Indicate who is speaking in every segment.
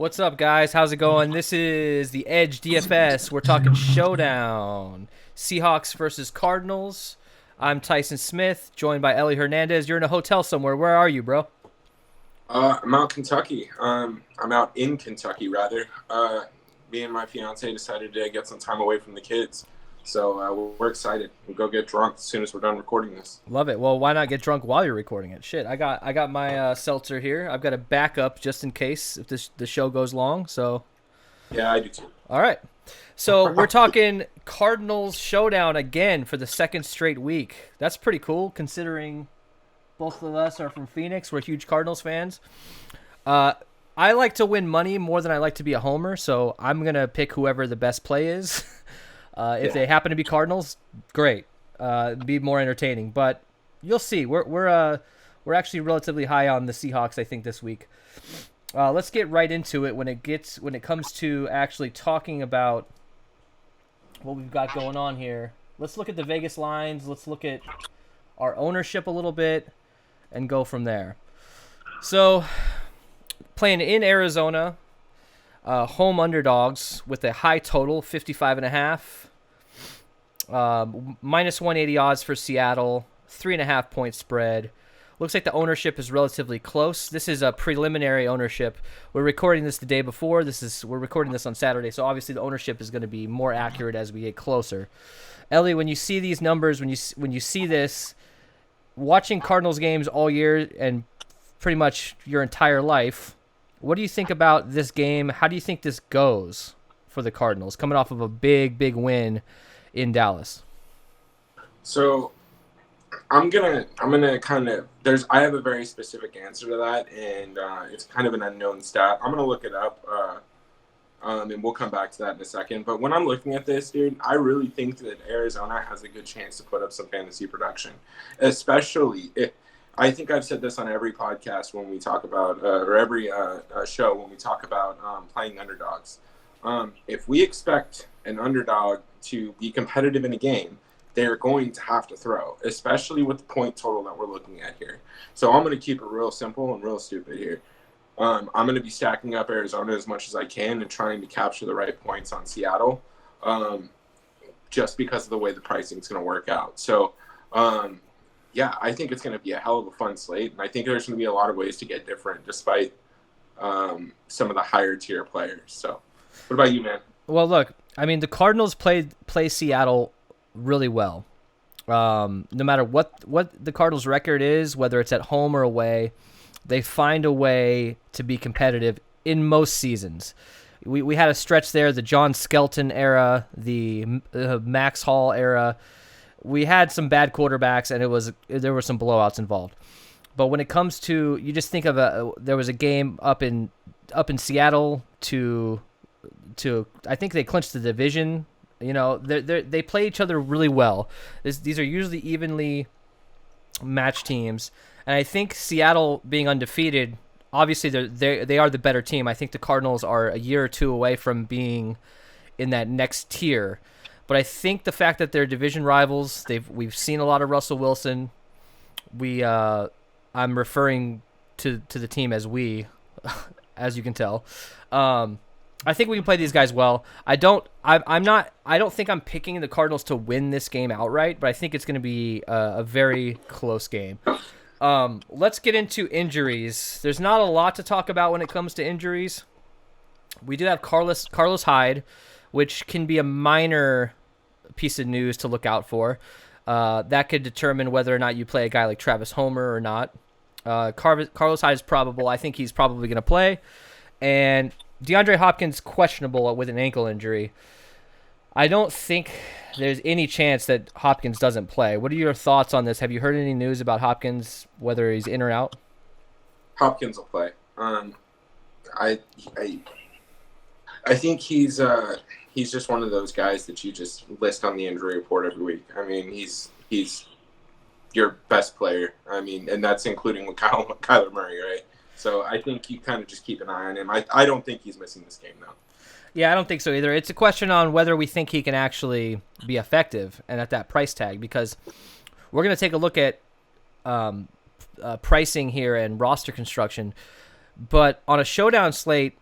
Speaker 1: What's up, guys? How's it going? This is the Edge DFS. We're talking Showdown. Seahawks versus Cardinals. I'm Tyson Smith, joined by Ellie Hernandez. You're in a hotel somewhere. Where are you, bro?
Speaker 2: I'm out Kentucky. I'm out in Kentucky, rather. Me and my fiance decided to get some time away from the kids. So we're excited. We'll go get drunk as soon as we're done recording this.
Speaker 1: Love it. Well, why not get drunk while you're recording it? Shit, I got my seltzer here. I've got a backup just in case if the show goes long. So,
Speaker 2: Yeah, I do too.
Speaker 1: all right. So we're talking Cardinals Showdown again for the second straight week. That's pretty cool considering both of us are from Phoenix. We're huge Cardinals fans. I like to win money more than I like to be a homer, so I'm gonna pick whoever the best play is. If they happen to be Cardinals, great. Be more entertaining, but you'll see. We're actually relatively high on the Seahawks, I think, this week. Let's get right into it when it comes to actually talking about what we've got going on here. Let's look at the Vegas lines. Let's look at our ownership a little bit and go from there. So, playing in Arizona, home underdogs with a high total, 55.5. Minus 180 odds for Seattle, 3.5 point spread. Looks like the ownership is relatively close. This is a preliminary ownership. We're recording this the day before. We're recording this on Saturday, so obviously the ownership is going to be more accurate as we get closer. Ellie, when you see these numbers, when you see this, watching Cardinals games all year and pretty much your entire life, what do you think about this game? How do you think this goes for the Cardinals coming off of a big win in Dallas?
Speaker 2: So I'm gonna kind of I have a very specific answer to that, and it's kind of an unknown stat. I'm gonna look it up, and we'll come back to that in a second. But when I'm looking at this, dude, I really think that Arizona has a good chance to put up some fantasy production, especially if. I think I've said this on every podcast when we talk about, or every show when we talk about playing underdogs. If we expect an underdog to be competitive in a game, they're going to have to throw, especially with the point total that we're looking at here. So I'm going to keep it real simple and real stupid here. I'm going to be stacking up Arizona as much as I can and trying to capture the right points on Seattle, just because of the way the pricing is going to work out. So, yeah, I think it's going to be a hell of a fun slate, and I think there's going to be a lot of ways to get different despite some of the higher tier players. So, what about you, man?
Speaker 1: Well, look, I mean, the Cardinals play Seattle really well. No matter what the Cardinals' record is, whether it's at home or away, they find a way to be competitive in most seasons. We had a stretch there, the John Skelton era, the Max Hall era. We had some bad quarterbacks, and there were some blowouts involved. But when it comes to, you just think of there was a game up in Seattle to I think they clinched the division. You know, they play each other really well. These are usually evenly matched teams, and I think Seattle being undefeated, obviously they are the better team. I think the Cardinals are a year or two away from being in that next tier. But I think the fact that they're division rivals, we've seen a lot of Russell Wilson. I'm referring to the team as we, as you can tell. I think we can play these guys well. I don't think I'm picking the Cardinals to win this game outright, but I think it's going to be a very close game. Let's get into injuries. There's not a lot to talk about when it comes to injuries. We do have Carlos Hyde, which can be a minor piece of news to look out for. That could determine whether or not you play a guy like Travis Homer or not. Carlos Hyde is probable. I think he's probably going to play. And DeAndre Hopkins questionable with an ankle injury. I don't think there's any chance that Hopkins doesn't play. What are your thoughts on this? Have you heard any news about Hopkins, whether he's in or out?
Speaker 2: Hopkins will play. I think he's just one of those guys that you just list on the injury report every week. I mean, he's your best player. I mean, and that's including with Kyler Murray, right? So I think you kind of just keep an eye on him. I don't think he's missing this game, though.
Speaker 1: Yeah, I don't think so either. It's a question on whether we think he can actually be effective and at that price tag, because we're going to take a look at pricing here and roster construction. But on a showdown slate,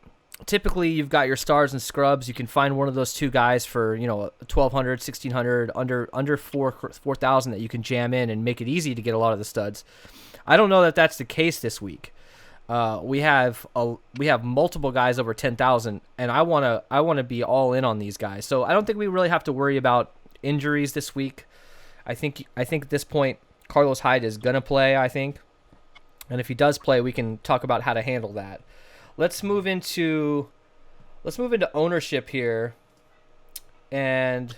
Speaker 1: typically you've got your stars and scrubs. You can find one of those two guys for 1,200, 1,600, under 4,000 that you can jam in and make it easy to get a lot of the studs. I don't know that that's the case this week. We have multiple guys over 10,000, and I wanna be all in on these guys. So I don't think we really have to worry about injuries this week. I think at this point Carlos Hyde is gonna play. I think, and if he does play, we can talk about how to handle that. Let's move into ownership here, and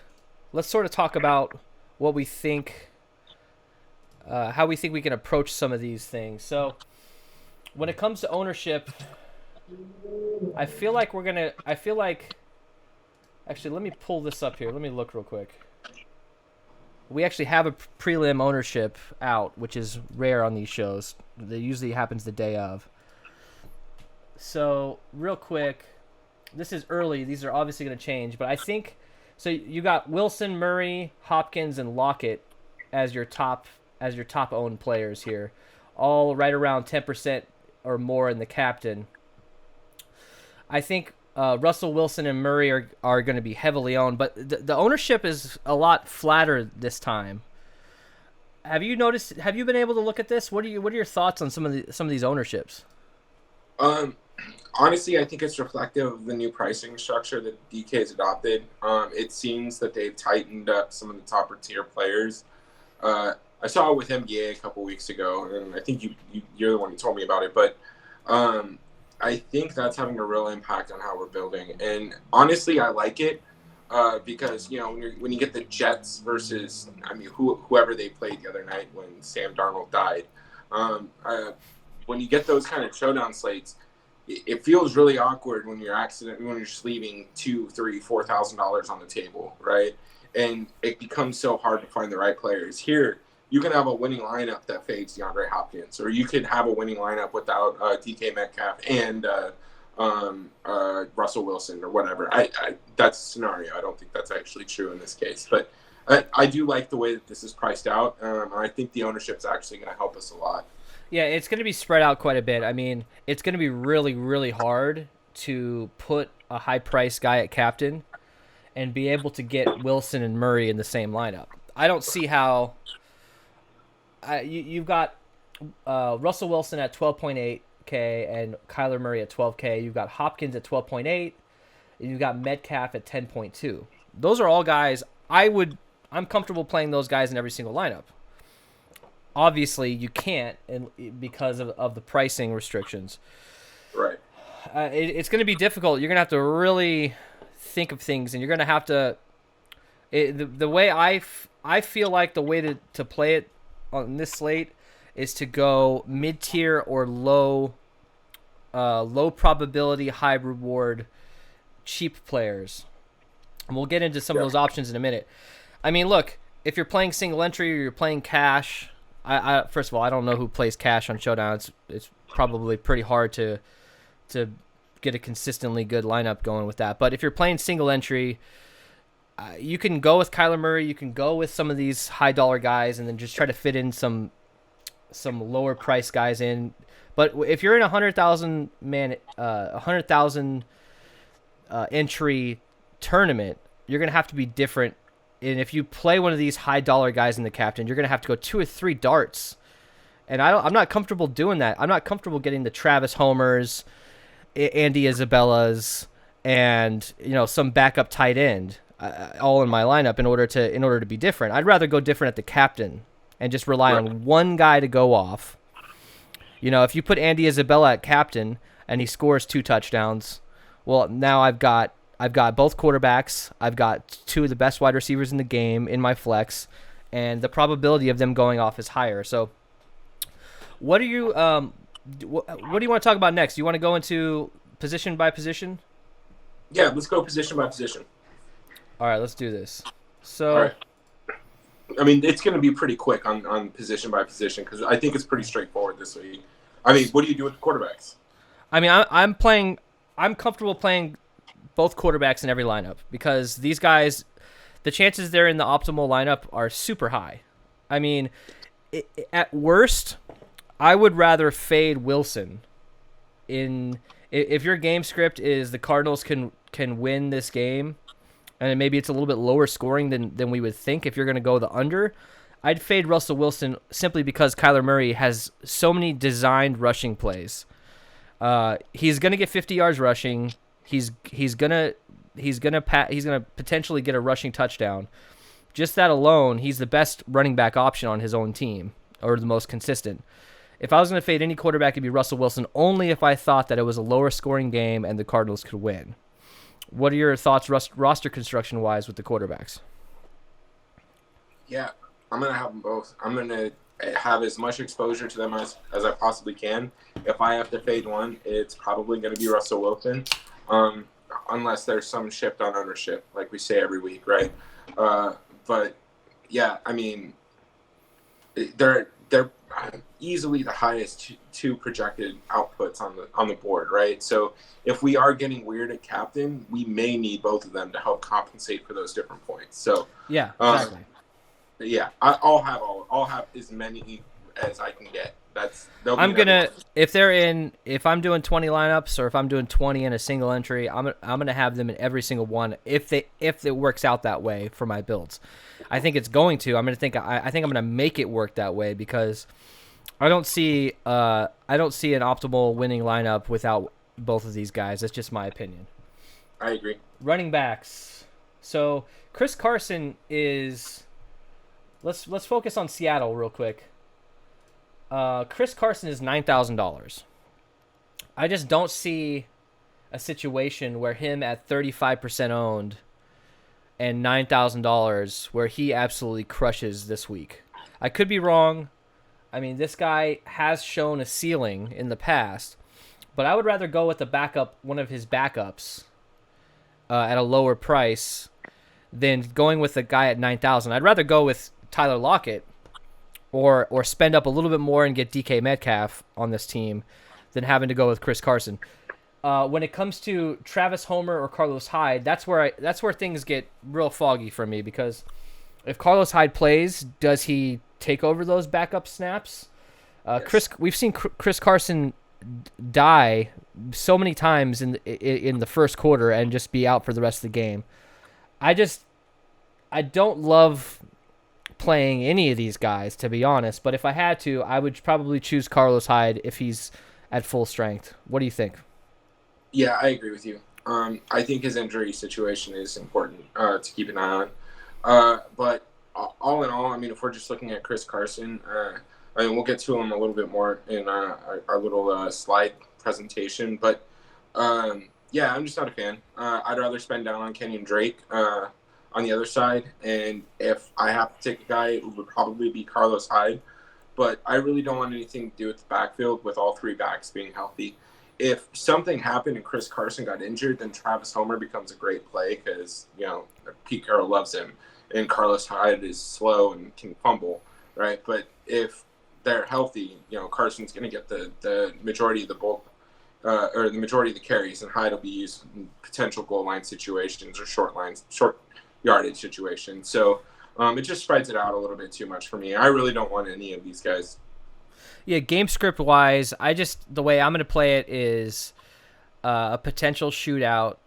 Speaker 1: let's sort of talk about what we think, how we think we can approach some of these things. So when it comes to ownership, I feel like actually, let me pull this up here. Let me look real quick. We actually have a prelim ownership out, which is rare on these shows. That usually happens the day of. So real quick, this is early. These are obviously going to change, but I think so. You got Wilson, Murray, Hopkins, and Lockett as your top owned players here, all right around 10% or more in the captain. I think Russell Wilson and Murray are going to be heavily owned, but the ownership is a lot flatter this time. Have you noticed? Have you been able to look at this? What are your thoughts on some of these ownerships?
Speaker 2: Honestly, I think it's reflective of the new pricing structure that DK has adopted. It seems that they've tightened up some of the top tier players. I saw it with MBA a couple weeks ago, and I think you're the one who told me about it. But I think that's having a real impact on how we're building. And honestly, I like it because when you get the Jets versus whoever they played the other night when Sam Darnold died, when you get those kind of showdown slates, it feels really awkward when you're just leaving $2,000, $3,000, $4,000 on the table, right? And it becomes so hard to find the right players. Here, you can have a winning lineup that fades DeAndre Hopkins, or you could have a winning lineup without DK Metcalf and Russell Wilson or whatever. That's a scenario. I don't think that's actually true in this case, but I do like the way that this is priced out. I think the ownership's actually going to help us a lot.
Speaker 1: Yeah, it's going to be spread out quite a bit. I mean, it's going to be really, really hard to put a high-priced guy at captain and be able to get Wilson and Murray in the same lineup. I don't see how you've got Russell Wilson at 12.8K and Kyler Murray at 12K. You've got Hopkins at 12.8, and you've got Metcalf at 10.2. Those are all guys I'm comfortable playing those guys in every single lineup. Obviously, you can't because of the pricing restrictions.
Speaker 2: Right.
Speaker 1: It's going to be difficult. You're going to have to really think of things, and you're going to have to. The way I feel like the way to play it on this slate is to go mid-tier or low probability, high reward, cheap players. And we'll get into some of those options in a minute. I mean, look, if you're playing single entry or you're playing cash, I first of all, I don't know who plays cash on Showdown. It's probably pretty hard to get a consistently good lineup going with that. But if you're playing single entry, you can go with Kyler Murray. You can go with some of these high dollar guys, and then just try to fit in some lower price guys in. But if you're in 100,000 entry tournament, you're gonna have to be different. And if you play one of these high dollar guys in the captain, you're gonna have to go 2 or 3 darts. And I'm not comfortable doing that. I'm not comfortable getting the Travis Homers, Andy Isabellas, and some backup tight end all in my lineup in order to be different. I'd rather go different at the captain and just rely on one guy to go off. If you put Andy Isabella at captain and he scores 2 touchdowns, well, now I've got both quarterbacks. I've got 2 of the best wide receivers in the game in my flex, and the probability of them going off is higher. So, what do you want to talk about next? You want to go into position by position?
Speaker 2: Yeah, let's go position by position.
Speaker 1: All right, let's do this. So,
Speaker 2: all right. I mean, it's going to be pretty quick on position by position because I think it's pretty straightforward this week. I mean, what do you do with the quarterbacks?
Speaker 1: I mean, I'm comfortable playing both quarterbacks in every lineup because these guys, the chances they're in the optimal lineup are super high. I mean, at worst, I would rather fade Wilson in If your game script is the Cardinals can win this game, and maybe it's a little bit lower scoring than we would think if you're going to go the under, I'd fade Russell Wilson simply because Kyler Murray has so many designed rushing plays. He's going to get 50 yards rushing. He's gonna potentially get a rushing touchdown. Just that alone, he's the best running back option on his own team, or the most consistent. If I was going to fade any quarterback, it'd be Russell Wilson, only if I thought that it was a lower scoring game and the Cardinals could win. What are your thoughts roster construction-wise with the quarterbacks?
Speaker 2: Yeah, I'm going to have them both. I'm going to have as much exposure to them as I possibly can. If I have to fade one, it's probably going to be Russell Wilson, unless there's some shift on ownership, like we say every week, right? But yeah, I mean, they're easily the highest two projected outputs on the board, right? So if we are getting weird at captain, we may need both of them to help compensate for those different points. So
Speaker 1: yeah, exactly.
Speaker 2: Yeah, I'll have as many as I can get.
Speaker 1: If I'm doing 20 lineups, or if I'm doing 20 in a single entry, I'm gonna have them in every single one if it works out that way for my builds. I think it's going to. I think I'm gonna make it work that way, because I don't see an optimal winning lineup without both of these guys. That's just my opinion.
Speaker 2: I agree.
Speaker 1: Running backs. So Chris Carson is. Let's focus on Seattle real quick. Chris Carson is $9,000. I just don't see a situation where him at 35% owned and $9,000 where he absolutely crushes this week. I could be wrong. I mean, this guy has shown a ceiling in the past, but I would rather go with one of his backups at a lower price than going with the guy at $9,000. I'd rather go with Tyler Lockett or spend up a little bit more and get DK Metcalf on this team than having to go with Chris Carson. When it comes to Travis Homer or Carlos Hyde, that's where things get real foggy for me, because if Carlos Hyde plays, does he take over those backup snaps? Yes. We've seen Chris Carson die so many times in the first quarter and just be out for the rest of the game. I don't love playing any of these guys, to be honest, but if I had to, I would probably choose Carlos Hyde if he's at full strength. What do you think?
Speaker 2: Yeah, I agree with you. I think his injury situation is important to keep an eye on. But all in all, I mean, if we're just looking at Chris Carson, I mean, we'll get to him a little bit more in our little slide presentation. But yeah, I'm just not a fan. I'd rather spend down on Kenyon Drake on the other side, and if I have to take a guy, it would probably be Carlos Hyde. But I really don't want anything to do with the backfield with all three backs being healthy. If something happened and Chris Carson got injured, then Travis Homer becomes a great play because, Pete Carroll loves him, and Carlos Hyde is slow and can fumble, right? But if they're healthy, Carson's going to get the majority of the bulk, or the majority of the carries, and Hyde will be used in potential goal line situations or short yardage situations. So it just spreads it out a little bit too much for me. I really don't want any of these guys.
Speaker 1: Yeah, game script wise, the way I'm going to play it is a potential shootout,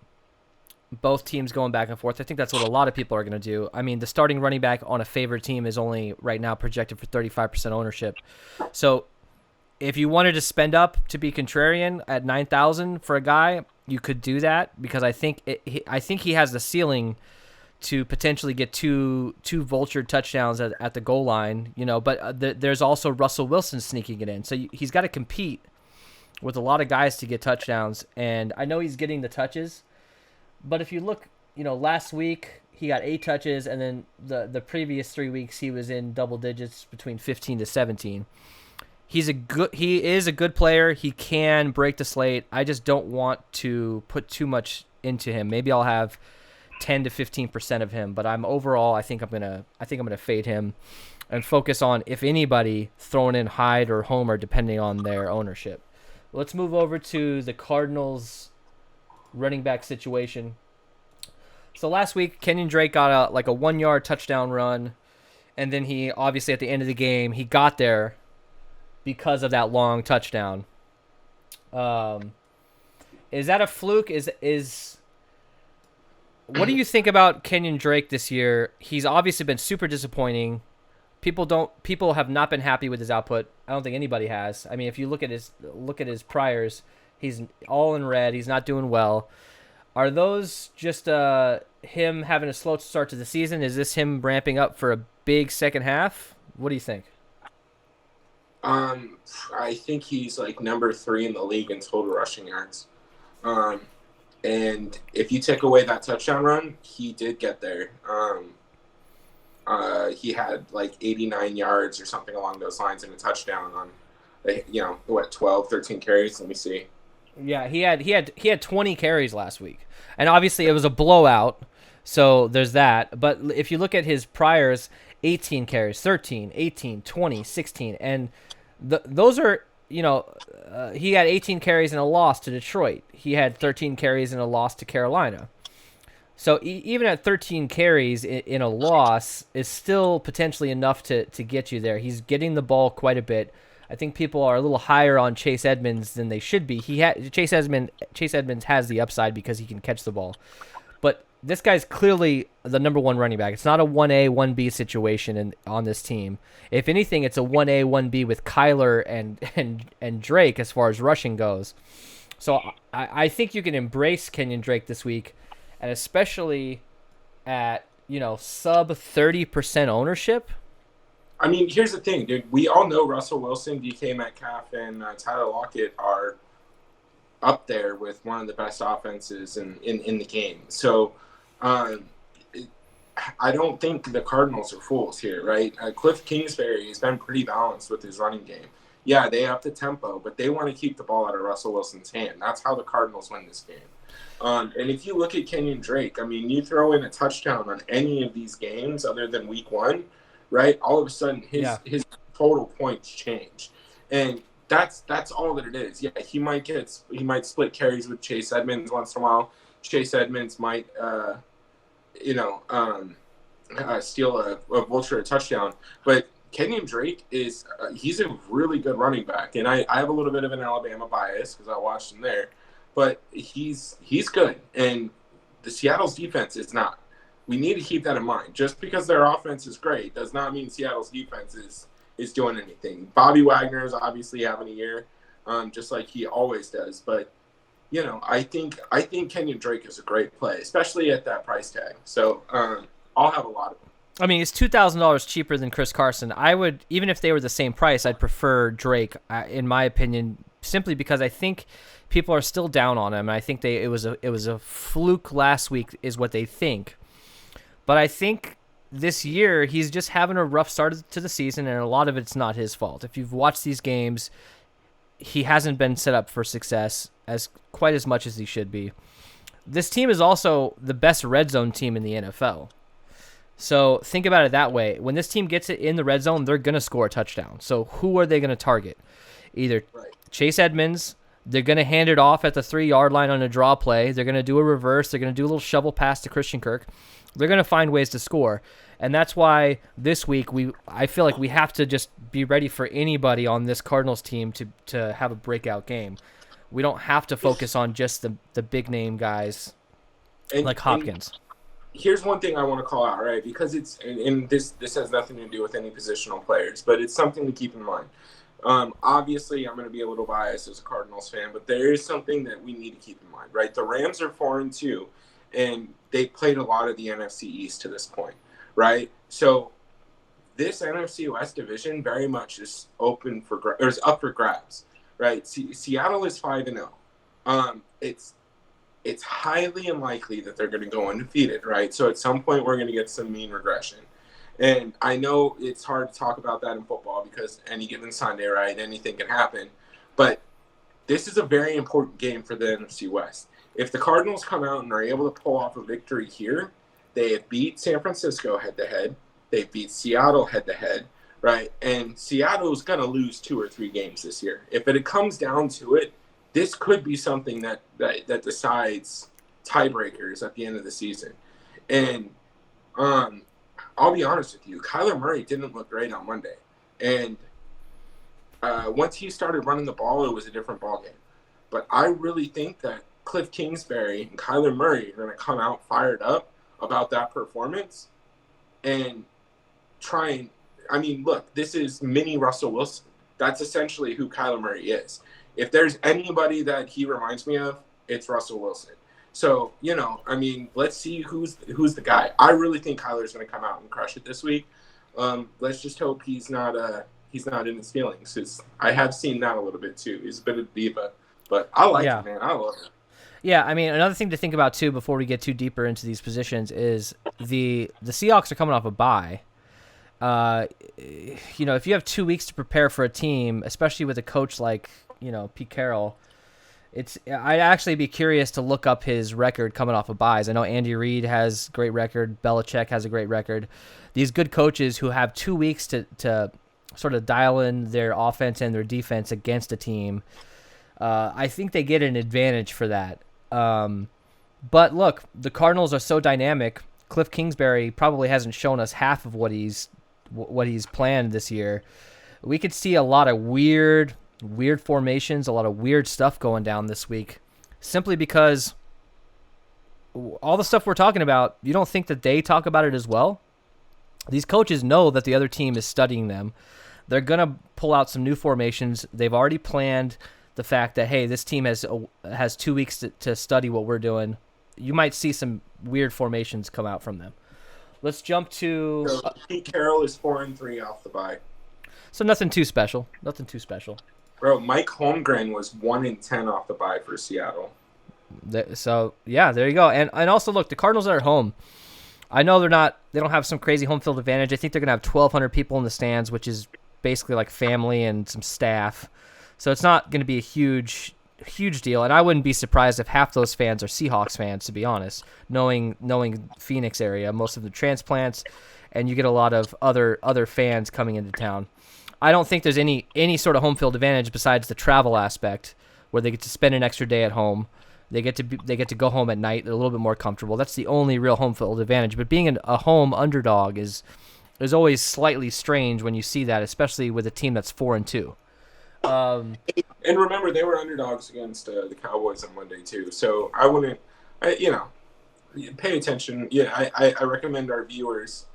Speaker 1: both teams going back and forth. I think that's what a lot of people are going to do. I mean, the starting running back on a favored team is only right now projected for 35% ownership. So if you wanted to spend up to be contrarian at 9,000 for a guy, you could do that, because I think he has the ceiling to potentially get two vulture touchdowns at the goal line, but there's also Russell Wilson sneaking it in. So he's got to compete with a lot of guys to get touchdowns, and I know he's getting the touches, but if you look, last week he got 8 touches, and then the previous 3 weeks he was in double digits between 15 to 17. He is a good player. He can break the slate. I just don't want to put too much into him. Maybe I'll have 10 to 15% of him, but I think I'm gonna fade him and focus on, if anybody, throwing in Hyde or Homer depending on their ownership. Let's move over to the Cardinals running back situation. So last week Kenyon Drake got a 1-yard touchdown run, and then he obviously at the end of the game he got there because of that long touchdown. Is that a fluke? Is what do you think about Kenyon Drake this year? He's obviously been super disappointing. People have not been happy with his output. I don't think anybody has. I mean, if you look at his priors, he's all in red. He's not doing well. Are those just him having a slow start to the season? Is this him ramping up for a big second half? What do you think?
Speaker 2: I think he's like number 3 in the league in total rushing yards. And if you take away that touchdown run, he did get there. He had like 89 yards or something along those lines and a touchdown on, 12, 13 carries. Let me see.
Speaker 1: Yeah, he had 20 carries last week, and obviously it was a blowout, so there's that. But if you look at his priors, 18 carries, 13, 18, 20, 16, and those are he had 18 carries in a loss to Detroit. He had 13 carries in a loss to Carolina. So even at 13 carries in a loss is still potentially enough to get you there. He's getting the ball quite a bit. I think people are a little higher on Chase Edmonds than they should be. Chase Edmonds has the upside because he can catch the ball. But this guy's clearly the number 1 running back. It's not a 1A, 1B situation on this team. If anything, it's a 1A, 1B with Kyler and Drake as far as rushing goes. So I think you can embrace Kenyon Drake this week, and especially at, sub 30% ownership.
Speaker 2: I mean, here's the thing, dude. We all know Russell Wilson, DK Metcalf, and Tyler Lockett are up there with one of the best offenses in the game. So I don't think the Cardinals are fools here, right? Cliff Kingsbury has been pretty balanced with his running game. Yeah, they up the tempo, but they want to keep the ball out of Russell Wilson's hand. That's how the Cardinals win this game. And if you look at Kenyon Drake, I mean, you throw in a touchdown on any of these games other than week 1, right? All of a sudden, his total points change, and that's all that it is. Yeah, he might split carries with Chase Edmonds once in a while. Chase Edmonds might, steal a vulture a touchdown, but Kenyon Drake he's a really good running back, and I have a little bit of an Alabama bias because I watched him there, but he's good, and the Seattle's defense is not. We need to keep that in mind. Just because their offense is great does not mean Seattle's defense is doing anything. Bobby Wagner is obviously having a year, just like he always does. But I think Kenyon Drake is a great play, especially at that price tag. So I'll have a lot of them.
Speaker 1: I mean, it's $2,000 cheaper than Chris Carson. I would, even if they were the same price, I'd prefer Drake, in my opinion, simply because I think people are still down on him. I think it was a fluke last week, is what they think. But I think this year he's just having a rough start to the season, and a lot of it's not his fault. If you've watched these games, he hasn't been set up for success quite as much as he should be. This team is also the best red zone team in the NFL. So think about it that way. When this team gets it in the red zone, they're going to score a touchdown. So who are they going to target? Either Chase Edmonds, they're going to hand it off at the 3-yard line on a draw play. They're going to do a reverse. They're going to do a little shovel pass to Christian Kirk. They're going to find ways to score. And that's why this week I feel like we have to just be ready for anybody on this Cardinals team to have a breakout game. We don't have to focus on just the big-name guys like Hopkins.
Speaker 2: Here's one thing I want to call out, right? Because this has nothing to do with any positional players, but it's something to keep in mind. Obviously, I'm going to be a little biased as a Cardinals fan, but there is something that we need to keep in mind, right? The Rams are 4-2, and they played a lot of the NFC East to this point, right? So this NFC West division very much is up for grabs, right? Seattle is 5-0. It's highly unlikely that they're going to go undefeated, right? So at some point we're going to get some mean regression. And I know it's hard to talk about that in football because any given Sunday, right, anything can happen. But this is a very important game for the NFC West. If the Cardinals come out and are able to pull off a victory here, they have beat San Francisco head-to-head. They beat Seattle head-to-head, right? And Seattle's going to lose 2 or 3 games this year. If it comes down to it, this could be something that decides tiebreakers at the end of the season. And I'll be honest with you, Kyler Murray didn't look great on Monday. And once he started running the ball, it was a different ballgame. But I really think that Cliff Kingsbury and Kyler Murray are going to come out fired up about that performance and try and, I mean, look, this is mini Russell Wilson. That's essentially who Kyler Murray is. If there's anybody that he reminds me of, it's Russell Wilson. So, you know, I mean, let's see who's the guy. I really think Kyler's going to come out and crush it this week. Let's just hope he's not in his feelings, because I have seen that a little bit too. He's a bit of a diva, but I like it, man. I love it.
Speaker 1: Yeah, I mean, another thing to think about too before we get too deeper into these positions is the Seahawks are coming off a bye. You know, if you have 2 weeks to prepare for a team, especially with a coach like, you know, Pete Carroll, I'd actually be curious to look up his record coming off of buys. I know Andy Reid has a great record. Belichick has a great record. These good coaches who have 2 weeks to sort of dial in their offense and their defense against a team, I think they get an advantage for that. But look, the Cardinals are so dynamic. Cliff Kingsbury probably hasn't shown us half of what he's planned this year. We could see a lot of weird formations, a lot of weird stuff going down this week, simply because all the stuff we're talking about, you don't think that they talk about it as well? These coaches know that the other team is studying them. They're going to pull out some new formations. They've already planned the fact that, hey, this team has 2 weeks to study what we're doing. You might see some weird formations come out from them. Let's jump to...
Speaker 2: So Pete Carroll is 4-3 off the bye.
Speaker 1: So nothing too special.
Speaker 2: Bro, Mike Holmgren was 1-10 off the bye for Seattle.
Speaker 1: So, yeah, there you go. And also, look, the Cardinals are at home. I know they don't have some crazy home field advantage. I think they're going to have 1,200 people in the stands, which is basically like family and some staff. So it's not going to be a huge deal. And I wouldn't be surprised if half those fans are Seahawks fans, to be honest, knowing Phoenix area, most of the transplants, and you get a lot of other fans coming into town. I don't think there's any sort of home field advantage besides the travel aspect, where they get to spend an extra day at home. They get to go home at night. They're a little bit more comfortable. That's the only real home field advantage. But being a home underdog is always slightly strange when you see that, especially with a team that's 4-2.
Speaker 2: And remember, they were underdogs against the Cowboys on Monday too. So I wouldn't, pay attention. Yeah, I recommend our viewers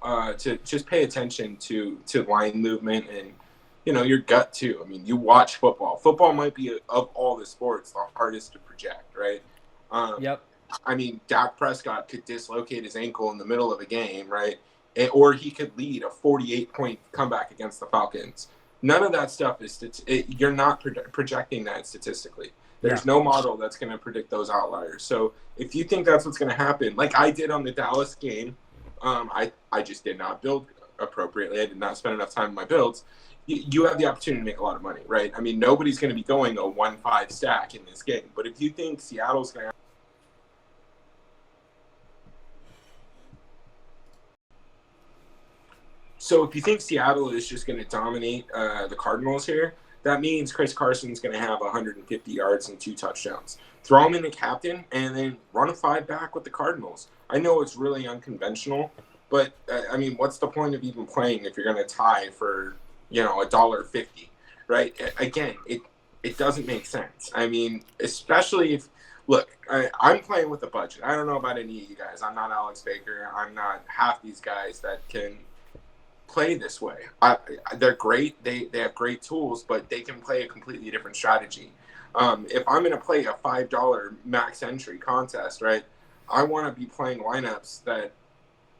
Speaker 2: to just pay attention to line movement and, you know, your gut too. I mean, you watch football. Football might be, of all the sports, the hardest to project, right?
Speaker 1: Yep.
Speaker 2: I mean, Dak Prescott could dislocate his ankle in the middle of a game, right? Or he could lead a 48-point comeback against the Falcons. None of that stuff you're not projecting that statistically. There's no model that's going to predict those outliers. So if you think that's what's going to happen, like I did on the Dallas game, I just did not build appropriately. I did not spend enough time on my builds. You have the opportunity to make a lot of money, right? I mean, nobody's going to be going a 1-5 stack in this game. But if you think Seattle's going to... So if you think Seattle is just going to dominate the Cardinals here, that means Chris Carson's going to have 150 yards and 2 touchdowns. Throw him in the captain and then run a 5 back with the Cardinals. I know it's really unconventional, but I mean, what's the point of even playing if you're going to tie for, you know, $1.50, right? Again, it doesn't make sense. I mean, especially if, look, I'm playing with a budget. I don't know about any of you guys. I'm not Alex Baker. I'm not half these guys that can play this way. They're great. They have great tools, but they can play a completely different strategy. If I'm going to play a $5 max entry contest, right, I want to be playing lineups that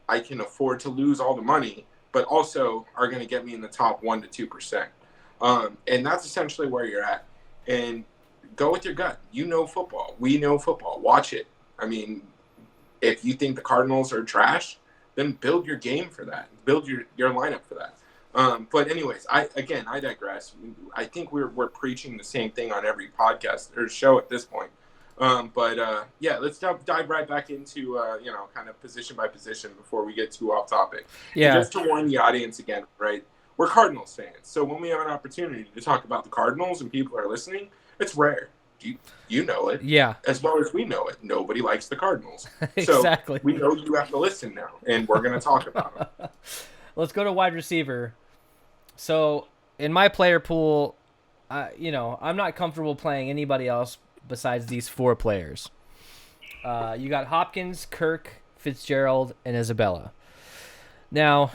Speaker 2: I can afford to lose all the money, but also are going to get me in the top 1% to 2%. And that's essentially where you're at. And go with your gut. You know football. We know football. Watch it. I mean, if you think the Cardinals are trash, then build your game for that. Build your lineup for that. But anyways, I digress. I think we're preaching the same thing on every podcast or show at this point. Yeah, let's dive right back into kind of position by position before we get too off topic.
Speaker 1: Yeah.
Speaker 2: And just to warn the audience again, right? We're Cardinals fans, so when we have an opportunity to talk about the Cardinals and people are listening, it's rare. You know it.
Speaker 1: Yeah.
Speaker 2: As well as we know it. Nobody likes the Cardinals.
Speaker 1: Exactly.
Speaker 2: So we know you have to listen now, and we're going to talk about them.
Speaker 1: Let's go to wide receiver. So in my player pool, I'm not comfortable playing anybody else besides these four players. You got Hopkins, Kirk, Fitzgerald, and Isabella. Now,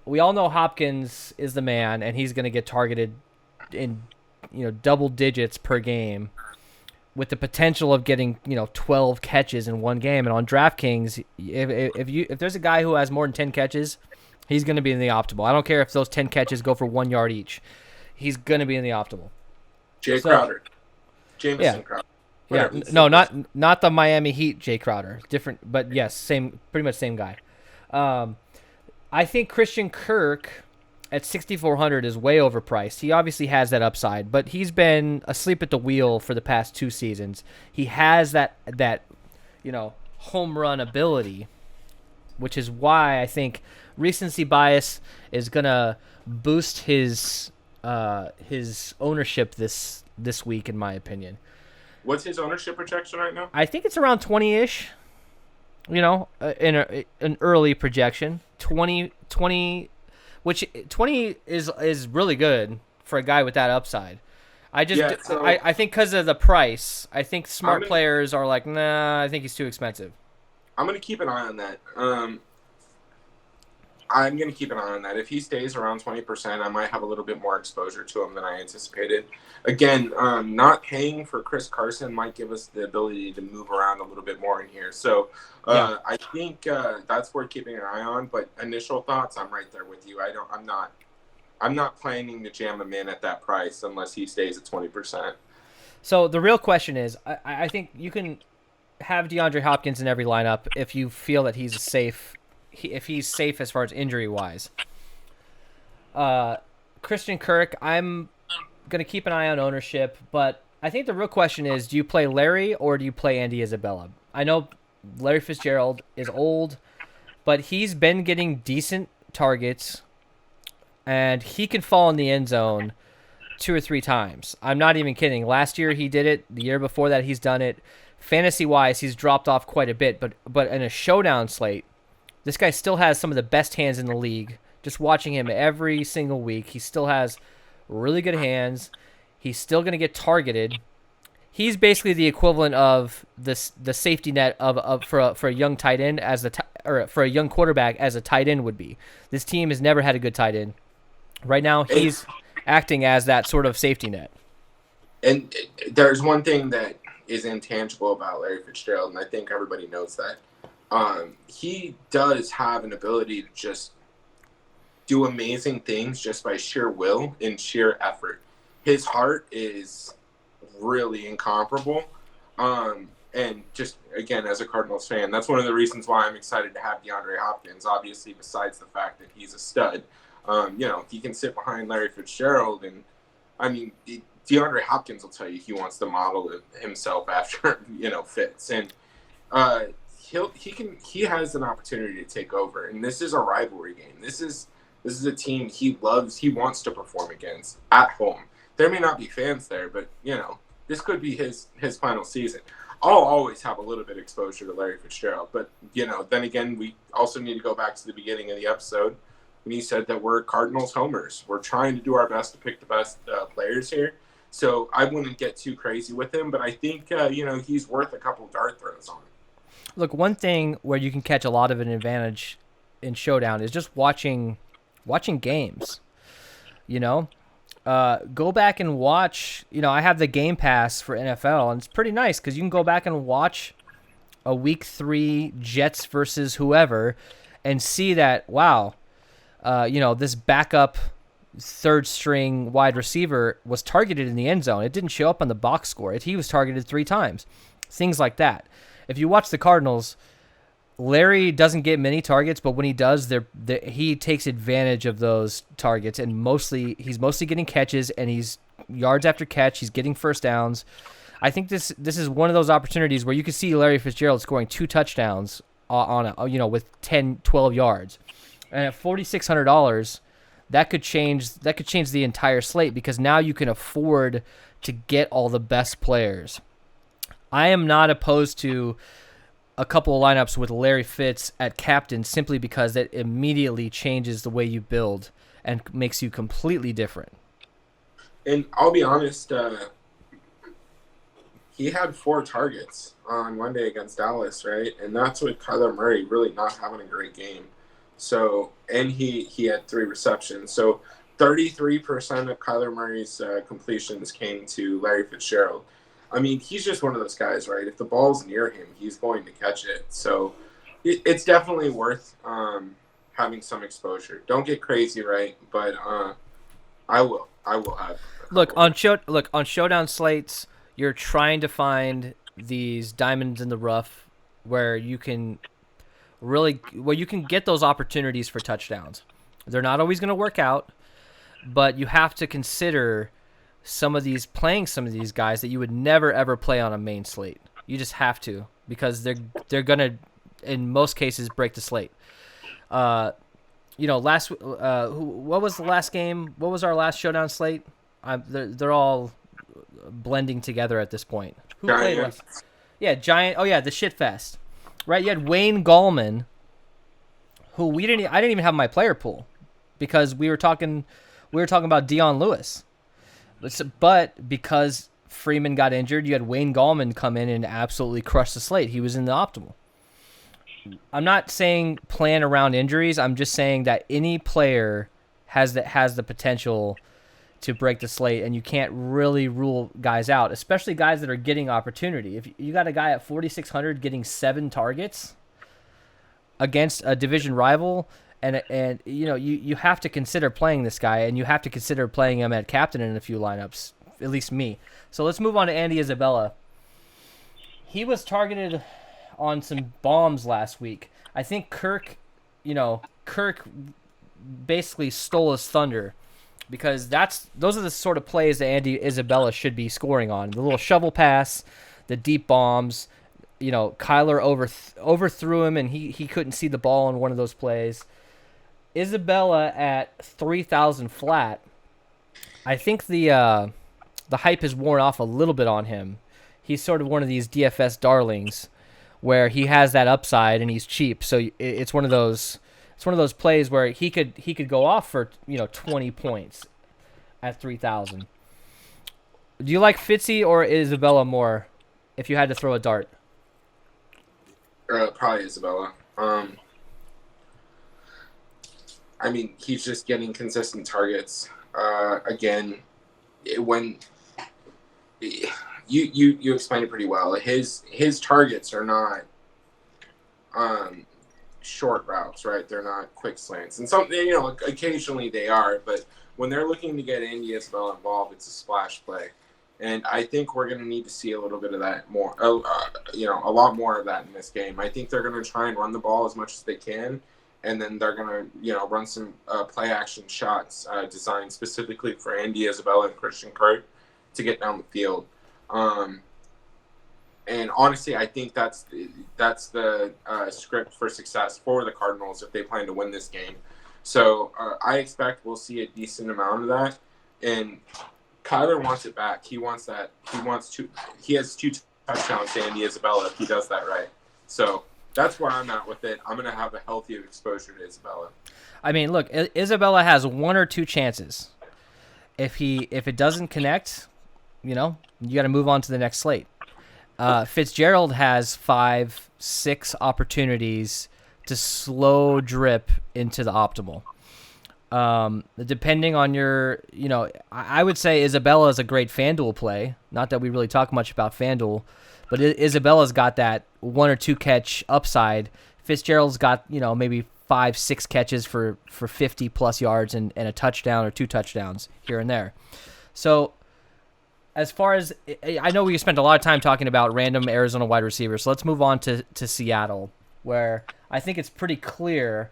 Speaker 1: we all know Hopkins is the man, and he's going to get targeted in double digits per game, with the potential of getting 12 catches in one game. And on DraftKings, if there's a guy who has more than 10 catches, he's going to be in the optimal. I don't care if those 10 catches go for 1 yard each. He's going to be in the optimal.
Speaker 2: Crowder. Jameson Crowder.
Speaker 1: Yeah, no, not the Miami Heat Jay Crowder. Different, but yes, pretty much same guy. I think Christian Kirk at 6,400 is way overpriced. He obviously has that upside, but he's been asleep at the wheel for the past 2 seasons. He has that home run ability, which is why I think recency bias is gonna boost his ownership this week, in my opinion.
Speaker 2: What's his ownership projection right now?
Speaker 1: I think it's around 20-ish. In an early projection, 20, which 20 is really good for a guy with that upside. I think because of the price, I think smart players are like, nah, I think he's too expensive.
Speaker 2: I'm gonna keep an eye on that. I'm going to keep an eye on that. If he stays around 20%, I might have a little bit more exposure to him than I anticipated. Again, not paying for Chris Carson might give us the ability to move around a little bit more in here. So I think that's worth keeping an eye on. But initial thoughts, I'm right there with you. I'm not planning to jam him in at that price unless he stays at 20%.
Speaker 1: So the real question is, I think you can have DeAndre Hopkins in every lineup if you feel that he's safe. If he's safe as far as injury-wise. Christian Kirk, I'm going to keep an eye on ownership, but I think the real question is, do you play Larry or do you play Andy Isabella? I know Larry Fitzgerald is old, but he's been getting decent targets, and he can fall in the end zone 2 or 3 times. I'm not even kidding. Last year he did it. The year before that he's done it. Fantasy-wise, he's dropped off quite a bit, but in a showdown slate, this guy still has some of the best hands in the league. Just watching him every single week, he still has really good hands. He's still going to get targeted. He's basically the equivalent of the safety net for a young tight end or for a young quarterback as a tight end would be. This team has never had a good tight end. Right now, he's acting as that sort of safety net.
Speaker 2: And there's one thing that is intangible about Larry Fitzgerald, and I think everybody knows that. He does have an ability to just do amazing things just by sheer will and sheer effort. His heart is really incomparable. And just, again, as a Cardinals fan, that's one of the reasons why I'm excited to have DeAndre Hopkins, obviously, besides the fact that he's a stud. He can sit behind Larry Fitzgerald, and, I mean, DeAndre Hopkins will tell you he wants to model himself after, Fitz. And, he has an opportunity to take over, and this is a rivalry game. This is a team he loves. He wants to perform against at home. There may not be fans there, but this could be his final season. I'll always have a little bit of exposure to Larry Fitzgerald, but then again, we also need to go back to the beginning of the episode when he said that we're Cardinals homers. We're trying to do our best to pick the best players here. So I wouldn't get too crazy with him, but I think he's worth a couple dart throws on.
Speaker 1: Look, one thing where you can catch a lot of an advantage in Showdown is just watching games. Go back and watch. I have the Game Pass for NFL, and it's pretty nice because you can go back and watch a Week 3 Jets versus whoever and see that, wow, this backup third-string wide receiver was targeted in the end zone. It didn't show up on the box score. He was targeted 3 times. Things like that. If you watch the Cardinals, Larry doesn't get many targets, but when he does, he takes advantage of those targets, and he's mostly getting catches, and he's yards after catch. He's getting first downs. I think this is one of those opportunities where you could see Larry Fitzgerald scoring 2 touchdowns with 10, 12 yards, and at $4,600, that could change the entire slate because now you can afford to get all the best players. I am not opposed to a couple of lineups with Larry Fitz at captain simply because that immediately changes the way you build and makes you completely different.
Speaker 2: And I'll be honest, he had 4 targets on Monday against Dallas, right? And that's with Kyler Murray really not having a great game. So, and he had 3 receptions. So 33% of Kyler Murray's completions came to Larry Fitzgerald. I mean, he's just one of those guys, right? If the ball's near him, he's going to catch it. So it's definitely worth having some exposure. Don't get crazy, right? But I will have.
Speaker 1: Look on Showdown slates, you're trying to find these diamonds in the rough where you can get those opportunities for touchdowns. They're not always going to work out, but you have to consider playing some of these guys that you would never ever play on a main slate. You just have to, because they're going to, in most cases, break the slate. What was the last game? What was our last Showdown slate? They're all blending together at this point. Who played last? Yeah, Giant. Oh yeah, the shit fest. Right, you had Wayne Gallman, who I didn't even have in my player pool, because we were talking about Dion Lewis, but because Freeman got injured, you had Wayne Gallman come in and absolutely crush the slate. He was in the optimal. I'm not saying plan around injuries. I'm just saying that any player has the potential to break the slate, and you can't really rule guys out, especially guys that are getting opportunity. If you got a guy at 4,600 getting 7 targets against a division rival, and you have to consider playing this guy, and you have to consider playing him at captain in a few lineups, at least me. So let's move on to Andy Isabella. He was targeted on some bombs last week. I think Kirk basically stole his thunder, because those are the sort of plays that Andy Isabella should be scoring on. The little shovel pass, the deep bombs. Kyler overthrew him, and he couldn't see the ball on one of those plays. Isabella at 3,000 flat. I think the hype has worn off a little bit on him. He's sort of one of these DFS darlings, where he has that upside and he's cheap. So it's one of those plays where he could go off for 20 points at 3,000. Do you like Fitzy or Isabella more if you had to throw a dart?
Speaker 2: Probably Isabella. I mean, he's just getting consistent targets. Again, when you explained it pretty well. His targets are not short routes, right? They're not quick slants, and occasionally they are. But when they're looking to get Andy Isabella involved, it's a splash play, and I think we're going to need to see a little bit of that more. A lot more of that in this game. I think they're going to try and run the ball as much as they can, and then they're going to run some play action shots designed specifically for Andy Isabella and Christian Kirk to get down the field. And honestly, I think that's the script for success for the Cardinals if they plan to win this game. So I expect we'll see a decent amount of that. And Kyler wants it back. He wants that. He has 2 touchdowns to Andy Isabella if he does that right. So that's where I'm at with it. I'm going to have a healthy exposure to Isabella.
Speaker 1: I mean, look, Isabella has 1 or 2 chances. If it doesn't connect, you got to move on to the next slate. Fitzgerald has 5, 6 opportunities to slow drip into the optimal. Depending on your, I would say Isabella is a great FanDuel play. Not that we really talk much about FanDuel, but Isabella's got that 1 or 2 catch upside. Fitzgerald's got, maybe 5, 6 catches for 50 plus yards and a touchdown or 2 touchdowns here and there. So as far as, I know we spent a lot of time talking about random Arizona wide receivers, so let's move on to Seattle, where I think it's pretty clear,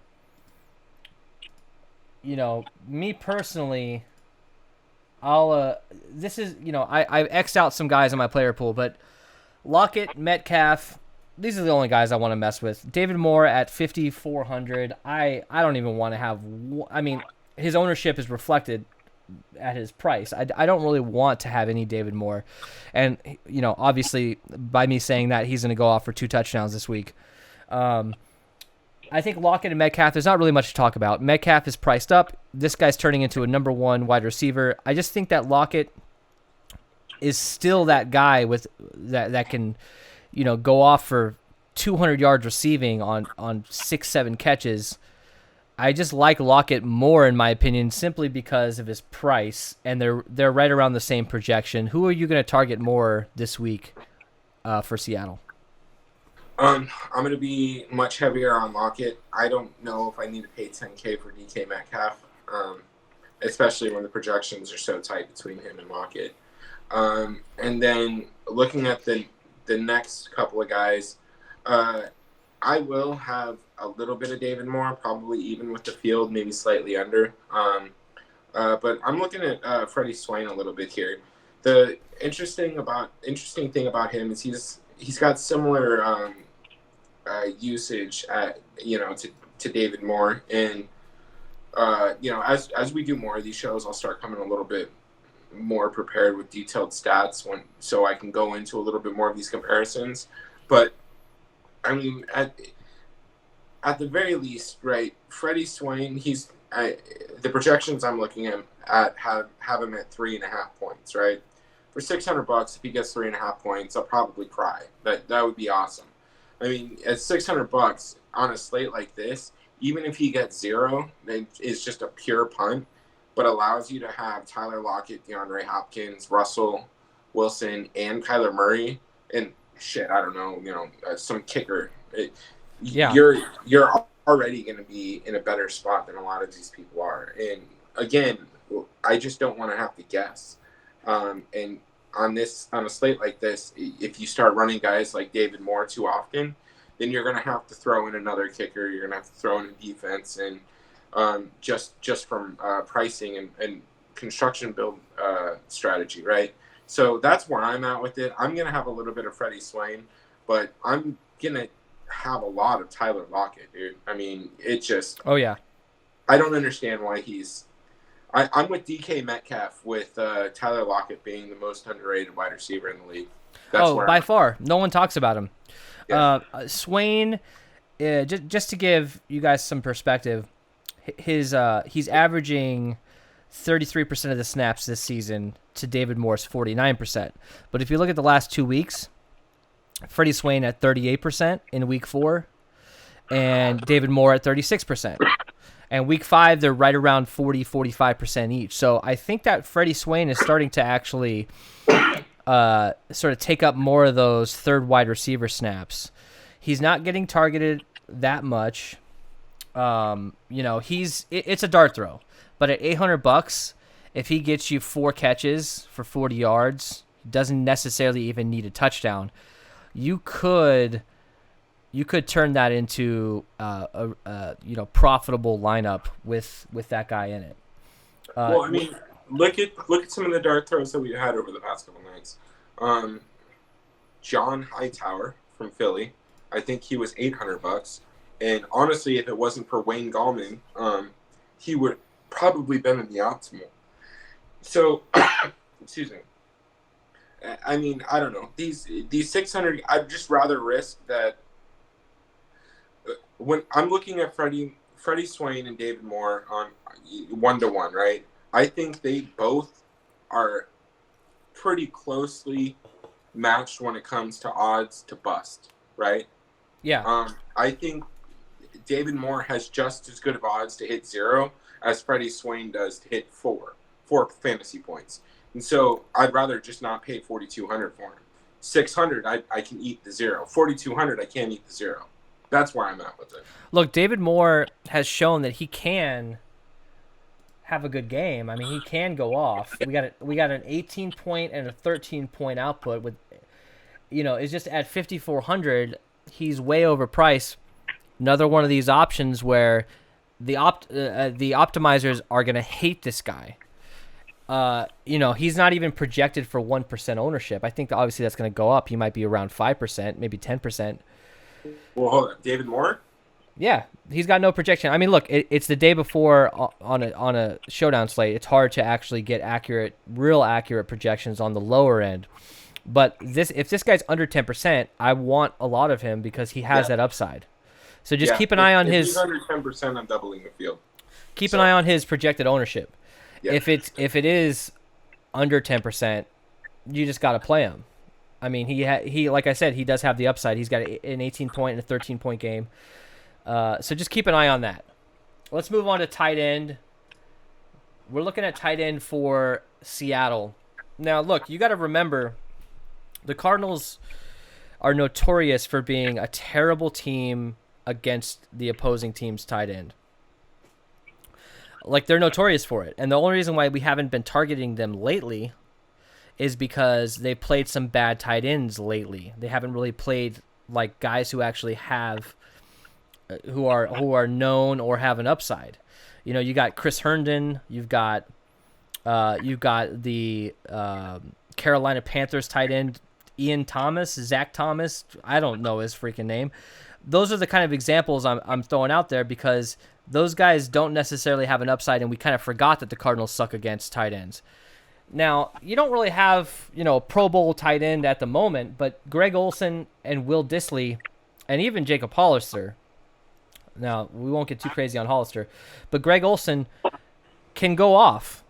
Speaker 1: me personally, I've X'd out some guys in my player pool, but Lockett, Metcalf, these are the only guys I want to mess with. David Moore at 5,400, I don't even want to have, his ownership is reflected at his price. I don't really want to have any David Moore. And, obviously, by me saying that, he's going to go off for 2 touchdowns this week. I think Lockett and Metcalf, there's not really much to talk about. Metcalf is priced up. This guy's turning into a number 1 wide receiver. I just think that Lockett is still that guy with that can, go off for 200 yards receiving on 6-7 catches. I just like Lockett more, in my opinion, simply because of his price, and they're right around the same projection. Who are you going to target more this week for Seattle?
Speaker 2: I'm going to be much heavier on Lockett. I don't know if I need to pay $10K for DK Metcalf, especially when the projections are so tight between him and Lockett. And then looking at the next couple of guys, I will have a little bit of David Moore, probably even with the field, maybe slightly under. But I'm looking at Freddie Swain a little bit here. The interesting thing about him is he's got similar usage to David Moore, and as we do more of these shows, I'll start coming a little bit more prepared with detailed stats so I can go into a little bit more of these comparisons. But I mean, at the very least, right, Freddie Swain, the projections I'm looking at have him at 3.5 points, right? For $600, if he gets 3.5 points, I'll probably cry. That would be awesome. I mean, at $600 on a slate like this, even if he gets 0, it's just a pure punt, but allows you to have Tyler Lockett, DeAndre Hopkins, Russell Wilson, and Kyler Murray, and shit, I don't know, some kicker. You're already going to be in a better spot than a lot of these people are. And again, I just don't want to have to guess. And on a slate like this, if you start running guys like David Moore too often, then you're going to have to throw in another kicker. You're going to have to throw in a defense, and just from pricing and construction build strategy, right? So that's where I'm at with it. I'm going to have a little bit of Freddie Swain, but I'm going to have a lot of Tyler Lockett, dude. I mean, it just...
Speaker 1: Oh, yeah.
Speaker 2: I don't understand why he's... I'm with DK Metcalf, with Tyler Lockett being the most underrated wide receiver in the league. That's
Speaker 1: by far. No one talks about him. Yeah. Swain, just to give you guys some perspective, he's averaging 33% of the snaps this season to David Moore's 49%. But if you look at the last 2 weeks, Freddie Swain at 38% in week 4 and David Moore at 36%. And week 5, they're right around 45% each. So I think that Freddie Swain is starting to actually sort of take up more of those third wide receiver snaps. He's not getting targeted that much. It's a dart throw. But at $800, if he gets you 4 catches for 40 yards, doesn't necessarily even need a touchdown, you could turn that into a profitable lineup with that guy in it.
Speaker 2: Well, I mean, look at some of the dart throws that we've had over the past couple nights. John Hightower from Philly, I think he was $800, and honestly, if it wasn't for Wayne Gallman, he would probably been in the optimal. So, excuse me. I mean, I don't know. These 600, I'd just rather risk that. When I'm looking at Freddie Swain and David Moore on 1-to-1, right? I think they both are pretty closely matched when it comes to odds to bust, right?
Speaker 1: Yeah.
Speaker 2: I think David Moore has just as good of odds to hit 0 as Freddie Swain does to hit 4 fantasy points. And so I'd rather just not pay $4,200 for him. $600, I can eat the 0. $4,200, I can't eat the 0. That's where I'm at with it.
Speaker 1: Look, David Moore has shown that he can have a good game. I mean, he can go off. We got an 18-point and a 13-point output with, it's just at 5,400, he's way overpriced. Another one of these options where the optimizers are going to hate this guy. He's not even projected for 1% ownership. I think obviously that's going to go up. He might be around 5%, maybe 10%.
Speaker 2: Well, hold on. David Moore?
Speaker 1: Yeah, he's got no projection. I mean, look, it's the day before on a showdown slate. It's hard to actually get real accurate projections on the lower end. But if this guy's under 10%, I want a lot of him because he has that upside. So just keep an eye on his.
Speaker 2: If he's under 10%, I'm doubling the field.
Speaker 1: Keep an eye on his projected ownership. Yeah. If it is under 10%, you just got to play him. I mean, he like I said, he does have the upside. He's got an 18-point and a 13-point game. So just keep an eye on that. Let's move on to tight end. We're looking at tight end for Seattle. Now, look, you got to remember, the Cardinals are notorious for being a terrible team against the opposing team's tight end. Like, they're notorious for it. And the only reason why we haven't been targeting them lately is because they played some bad tight ends lately. They haven't really played like guys who actually have, who are known or have an upside. You know, you got Chris Herndon, you've got the Carolina Panthers tight end Zach Thomas. I don't know his freaking name. Those are the kind of examples I'm throwing out there because those guys don't necessarily have an upside, and we kind of forgot that the Cardinals suck against tight ends. Now, you don't really have, Pro Bowl tight end at the moment, but Greg Olsen and Will Dissly, and even Jacob Hollister. Now, we won't get too crazy on Hollister, but Greg Olsen can go off.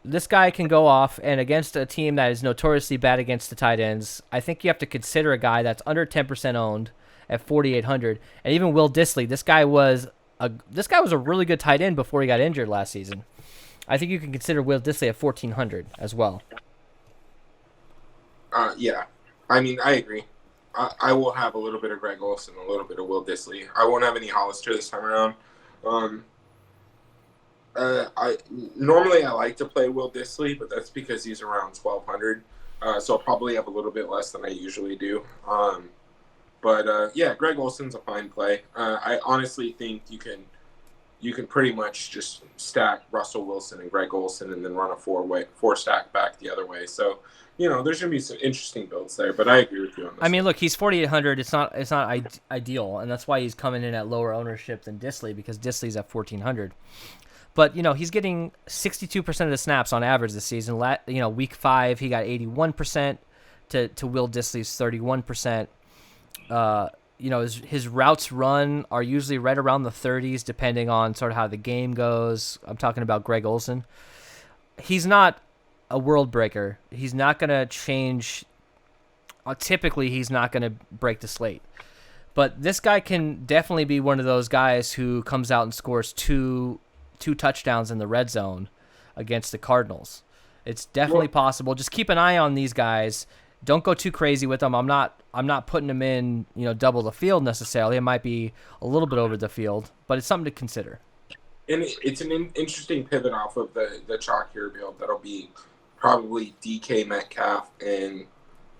Speaker 1: This guy can go off, and against a team that is notoriously bad against the tight ends, I think you have to consider a guy that's under 10% owned at 4,800. And even Will Dissly, this guy was a really good tight end before he got injured last season. I think you can consider Will Dissly at 1,400 as well.
Speaker 2: Yeah. I mean, I agree. I will have a little bit of Greg Olsen, a little bit of Will Dissly. I won't have any Hollister this time around. I like to play Will Dissly, but that's because he's around 1,200. So I'll probably have a little bit less than I usually do. But Greg Olsen's a fine play. I honestly think you can pretty much just stack Russell Wilson and Greg Olsen and then run a four stack back the other way. So, there's going to be some interesting builds there, but I agree with you on this.
Speaker 1: I mean, look, he's 4,800. It's not ideal, and that's why he's coming in at lower ownership than Dissly, because Dissly's at 1,400. But, he's getting 62% of the snaps on average this season. Week 5, he got 81% to Will Dissly's 31%. His routes run are usually right around the 30s, depending on sort of how the game goes. I'm talking about Greg Olsen. He's not a world breaker. He's not going to change. Typically, he's not going to break the slate. But this guy can definitely be one of those guys who comes out and scores two touchdowns in the red zone against the Cardinals. It's definitely possible. Just keep an eye on these guys. Don't go too crazy with them. I'm not putting them in, double the field necessarily. It might be a little bit over the field, but it's something to consider.
Speaker 2: And it's an interesting pivot off of the chalkier build. That'll be probably DK Metcalf and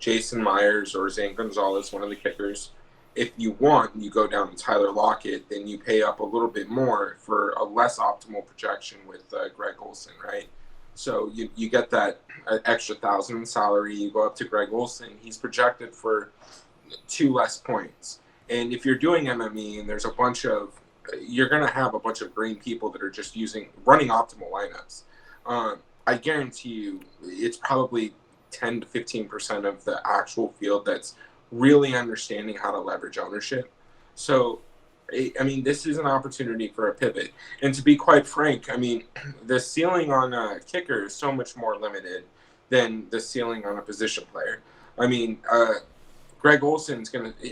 Speaker 2: Jason Myers or Zane Gonzalez, one of the kickers. If you want, you go down to Tyler Lockett, then you pay up a little bit more for a less optimal projection with Greg Olsen, right? So you get that extra 1,000 in salary. You go up to Greg Olsen. He's projected for 2 less points. And if you're doing MME and there's you're going to have a bunch of green people that are just running optimal lineups. I guarantee you it's probably 10 to 15% of the actual field that's really understanding how to leverage ownership. So, I mean, this is an opportunity for a pivot. And to be quite frank, I mean, the ceiling on a kicker is so much more limited than the ceiling on a position player. I mean, Greg Olsen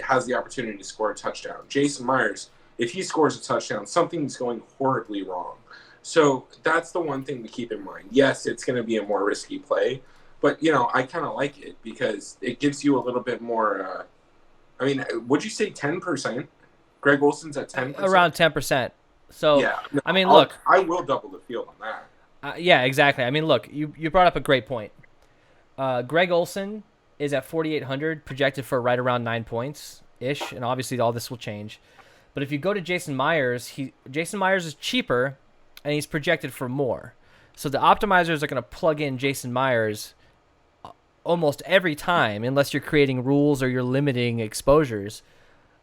Speaker 2: has the opportunity to score a touchdown. Jason Myers, if he scores a touchdown, something's going horribly wrong. So that's the one thing to keep in mind. Yes, it's going to be a more risky play, but, I kind of like it because it gives you a little bit more. Would you say 10%? Greg Olsen's at 10%?
Speaker 1: Around 10%. So,
Speaker 2: yeah. No,
Speaker 1: I mean, look.
Speaker 2: I will double the field on that.
Speaker 1: Yeah, exactly. I mean, look, you brought up a great point. Greg Olsen is at 4,800, projected for right around 9 points-ish, and obviously all this will change. But if you go to Jason Myers, Jason Myers is cheaper, and he's projected for more. So the optimizers are going to plug in Jason Myers almost every time, unless you're creating rules or you're limiting exposures.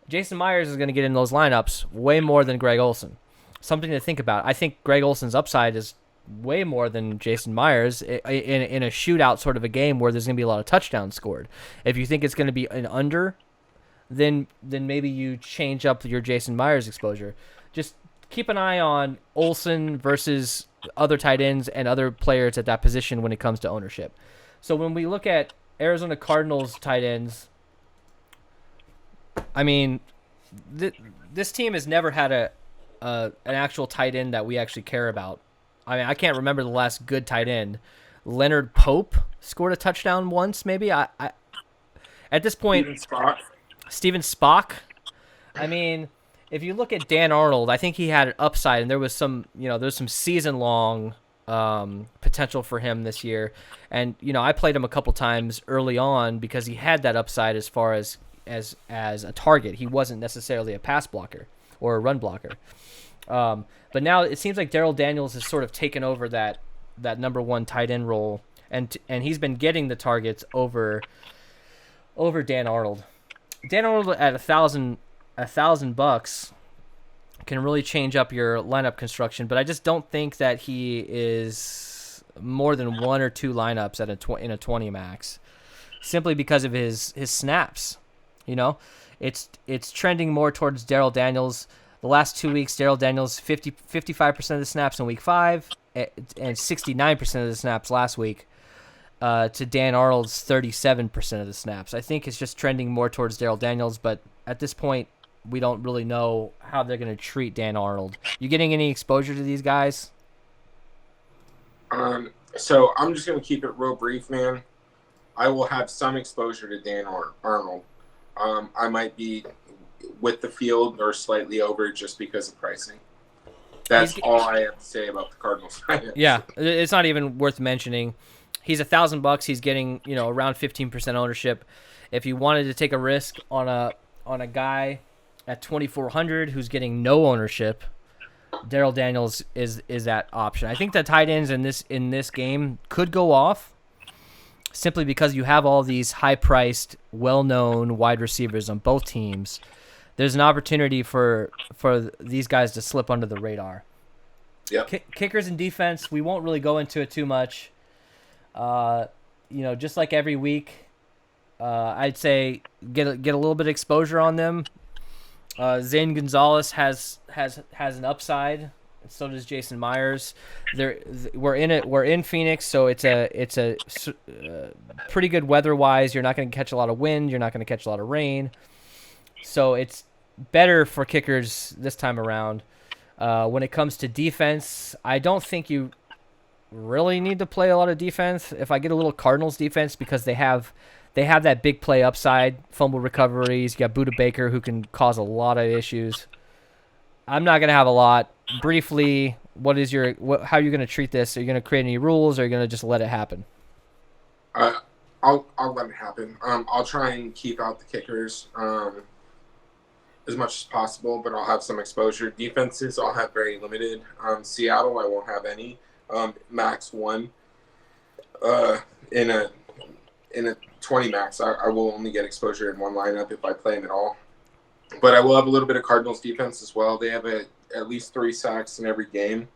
Speaker 1: Jason Myers is going to get in those lineups way more than Greg Olsen. Something to think about. I think Greg Olsen's upside is way more than Jason Myers in a shootout sort of a game where there's going to be a lot of touchdowns scored. If you think it's going to be an under, then maybe you change up your Jason Myers exposure. Just keep an eye on Olsen versus other tight ends and other players at that position when it comes to ownership. So when we look at Arizona Cardinals tight ends, I mean, this team has never had an actual tight end that we actually care about. I mean, I can't remember the last good tight end. Leonard Pope scored a touchdown once, maybe. I at this point, Steven Spock. I mean, if you look at Dan Arnold, I think he had an upside, and there was some season long potential for him this year. And I played him a couple times early on because he had that upside as far as a target. He wasn't necessarily a pass blocker or a run blocker. But now it seems like Darrell Daniels has sort of taken over that number one tight end role, and he's been getting the targets over Dan Arnold. Dan Arnold at $1,000 can really change up your lineup construction, but I just don't think that he is more than one or two lineups in a 20 max, simply because of his snaps. It's trending more towards Darrell Daniels. The last 2 weeks, Darrell Daniels 55% of the snaps in week 5 and 69% of the snaps last week, to Dan Arnold's 37% of the snaps. I think it's just trending more towards Darrell Daniels, but at this point, we don't really know how they're going to treat Dan Arnold. You getting any exposure to these guys?
Speaker 2: So I'm just going to keep it real brief, man. I will have some exposure to Dan Arnold. I might be with the field or slightly over just because of pricing. That's all I have to say about the Cardinals.
Speaker 1: Yeah, it's not even worth mentioning. He's $1,000. He's getting around 15% ownership. If you wanted to take a risk on a guy at 2,400 who's getting no ownership, Darrell Daniels is that option. I think the tight ends in this game could go off simply because you have all these high-priced, well-known wide receivers on both teams. There's an opportunity for these guys to slip under the radar.
Speaker 2: Yep.
Speaker 1: Kickers and defense, we won't really go into it too much. Just like every week, I'd say get a little bit of exposure on them. Zane Gonzalez has an upside. So does Jason Myers. We're in Phoenix, so it's a pretty good weather-wise. You're not going to catch a lot of wind. You're not going to catch a lot of rain. So it's better for kickers this time around. When it comes to defense, I don't think you really need to play a lot of defense. If I get a little Cardinals defense, because they have that big play upside, fumble recoveries. You got Budda Baker, who can cause a lot of issues. I'm not going to have a lot. Briefly, how are you going to treat this? Are you going to create any rules, or are you going to just let it happen?
Speaker 2: I'll let it happen. I'll try and keep out the kickers as much as possible, but I'll have some exposure. Defenses, I'll have very limited. Seattle, I won't have any. Max 1. In a 20 max, I will only get exposure in one lineup if I play them at all. But I will have a little bit of Cardinals defense as well. They have at least 3 sacks in every game,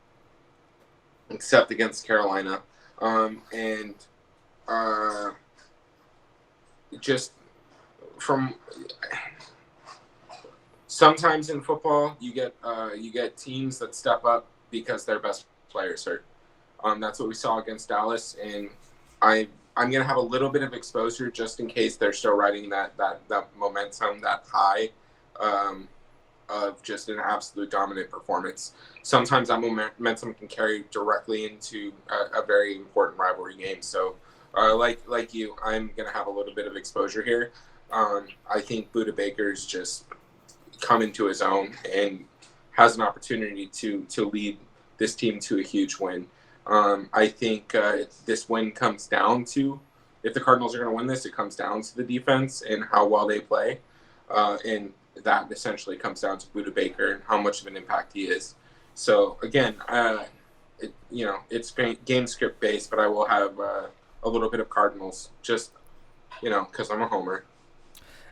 Speaker 2: except against Carolina. Just from sometimes in football, you get teams that step up because their best players hurt. That's what we saw against Dallas, and I'm gonna have a little bit of exposure just in case they're still riding that momentum, that high of just an absolute dominant performance. Sometimes that momentum can carry directly into a very important rivalry game. So, like you, I'm gonna have a little bit of exposure here. I think Budda Baker's just come into his own and has an opportunity to lead this team to a huge win. I think this win comes down to, if the Cardinals are going to win this, it comes down to the defense and how well they play. And that essentially comes down to Budda Baker and how much of an impact he is. So, again, it's game script based, but I will have a little bit of Cardinals just, because I'm a homer.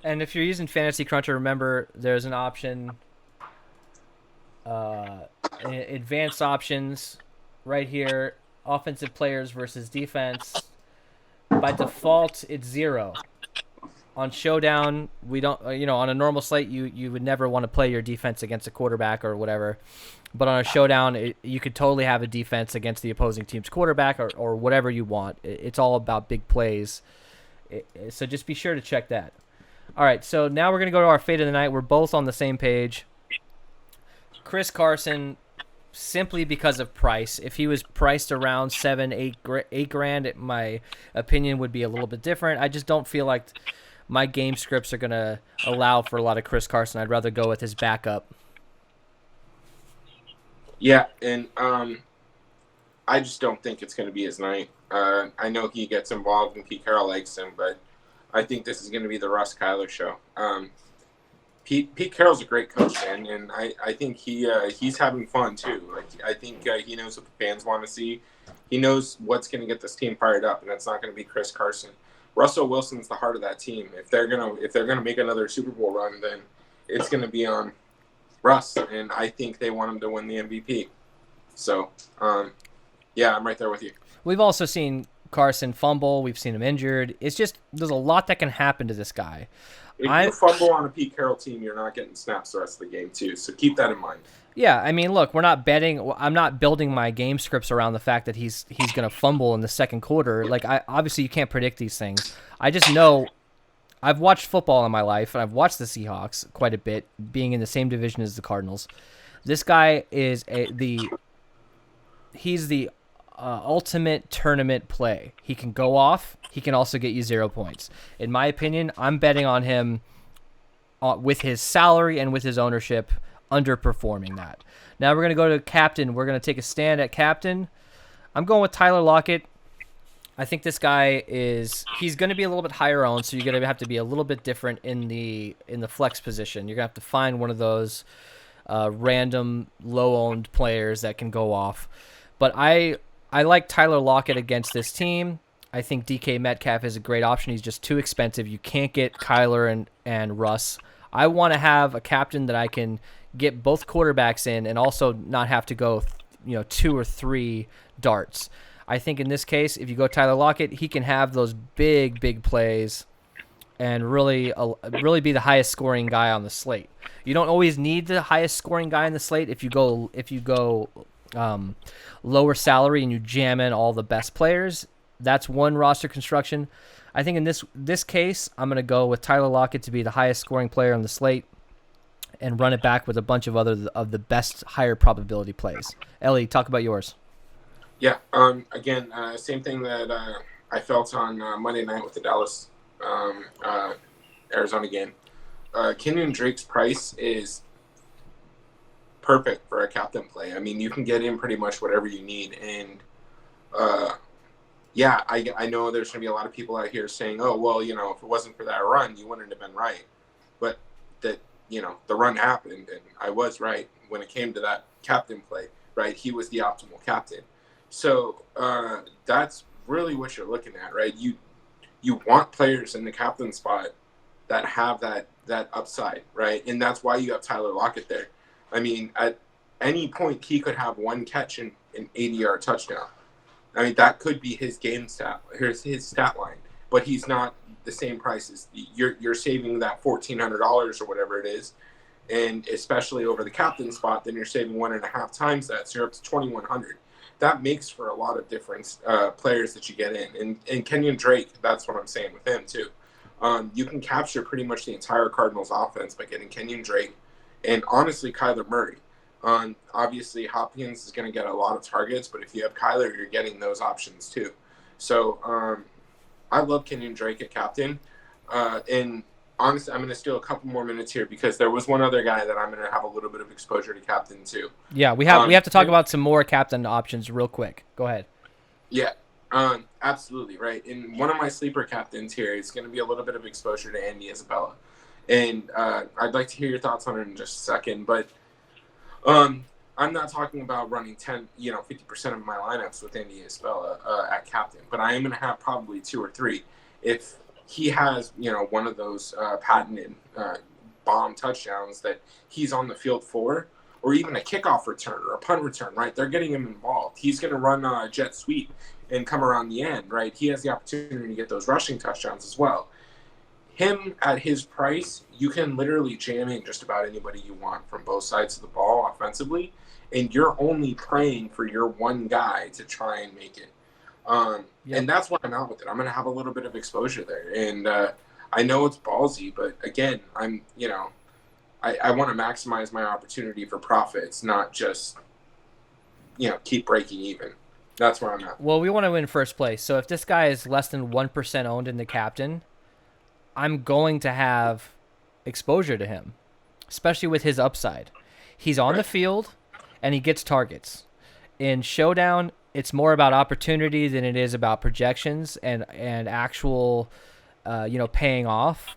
Speaker 1: And if you're using Fantasy Cruncher, remember there's an option, advanced options right here, offensive players versus defense. By default, it's 0 on Showdown, we don't, on a normal slate, you would never want to play your defense against a quarterback or whatever. But on a Showdown, you could totally have a defense against the opposing team's quarterback or whatever you want. It's all about big plays. So just be sure to check that. All right, so now we're going to go to our fade of the night. We're both on the same page. Chris Carson, simply because of price. If he was priced around $8 grand, my opinion would be a little bit different. I just don't feel like my game scripts are going to allow for a lot of Chris Carson. I'd rather go with his backup.
Speaker 2: Yeah, and I just don't think it's going to be his night. I know he gets involved and Pete Carroll likes him, but I think this is going to be the Russ Kyler show. Pete Carroll's a great coach, man, and I think he's having fun too. Like I think he knows what the fans want to see. He knows what's going to get this team fired up, and it's not going to be Chris Carson. Russell Wilson's the heart of that team. If they're gonna make another Super Bowl run, then it's going to be on Russ, and I think they want him to win the MVP. So, yeah, I'm right there with you.
Speaker 1: We've also seen Carson fumble. We've seen him injured. It's just there's a lot that can happen to this guy.
Speaker 2: If you fumble on a Pete Carroll team, you're not getting snaps the rest of the game too. So keep that in mind.
Speaker 1: Yeah, I mean, look, we're not betting. I'm not building my game scripts around the fact that he's going to fumble in the second quarter. Like, obviously you can't predict these things. I just know I've watched football in my life, and I've watched the Seahawks quite a bit, being in the same division as the Cardinals. This guy is he's the ultimate tournament play. He can go off. He can also get you 0 points. In my opinion, I'm betting on him with his salary and with his ownership underperforming that. Now we're going to go to captain. We're going to take a stand at captain. I'm going with Tyler Lockett. I think this guy he's going to be a little bit higher owned, so you're going to have to be a little bit different in the flex position. You're going to have to find one of those random low-owned players that can go off. But I like Tyler Lockett against this team. I think DK Metcalf is a great option. He's just too expensive. You can't get Kyler and Russ. I want to have a captain that I can get both quarterbacks in and also not have to go 2 or 3 darts. I think in this case, if you go Tyler Lockett, he can have those big plays and really be the highest scoring guy on the slate. You don't always need the highest scoring guy on the slate if you go lower salary and you jam in all the best players. That's one roster construction. I think in this case, I'm going to go with Tyler Lockett to be the highest scoring player on the slate and run it back with a bunch of of the best higher probability plays. Ellie, talk about yours.
Speaker 2: Yeah. Again, same thing that I felt on Monday night with the Dallas Arizona game. Kenyon Drake's price is perfect for a captain play. I mean, you can get in pretty much whatever you need. And, yeah, I know there's going to be a lot of people out here saying, oh, well, if it wasn't for that run, you wouldn't have been right. But the run happened, and I was right when it came to that captain play, right? He was the optimal captain. So that's really what you're looking at, right? You want players in the captain spot that have that upside, right? And that's why you have Tyler Lockett there. I mean, at any point, he could have one catch in an 80-yard touchdown. I mean, that could be his game stat. Here's his stat line, but he's not the same price as you're saving that $1,400 or whatever it is, and especially over the captain spot, then you're saving 1.5 times that, so you're up to $2,100. That makes for a lot of different players that you get in, and Kenyon Drake. That's what I'm saying with him too. You can capture pretty much the entire Cardinals offense by getting Kenyon Drake, and honestly, Kyler Murray. Obviously, Hopkins is going to get a lot of targets, but if you have Kyler, you're getting those options too. So I love Kenyon Drake at captain. And honestly, I'm going to steal a couple more minutes here because there was one other guy that I'm going to have a little bit of exposure to captain too.
Speaker 1: Yeah, we have to talk about some more captain options real quick. Go ahead.
Speaker 2: Yeah, absolutely, right. And one of my sleeper captains here is going to be a little bit of exposure to Andy Isabella. And I'd like to hear your thoughts on it in just a second, but I'm not talking about running 50% of my lineups with Andy Isabella at captain, but I am going to have probably 2 or 3. If he has, one of those patented bomb touchdowns that he's on the field for, or even a kickoff return or a punt return, right? They're getting him involved. He's going to run a jet sweep and come around the end, right? He has the opportunity to get those rushing touchdowns as well. him at his price, you can literally jam in just about anybody you want from both sides of the ball offensively, and you're only praying for your one guy to try and make it. And that's why I'm out with it. I'm going to have a little bit of exposure there, and I know it's ballsy, but again, I want to maximize my opportunity for profits, not just keep breaking even. That's where I'm at.
Speaker 1: Well, we want to win first place, so if this guy is less than 1% owned in the captain, I'm going to have exposure to him, especially with his upside. He's on the field, and he gets targets. In Showdown, it's more about opportunity than it is about projections and actual, paying off.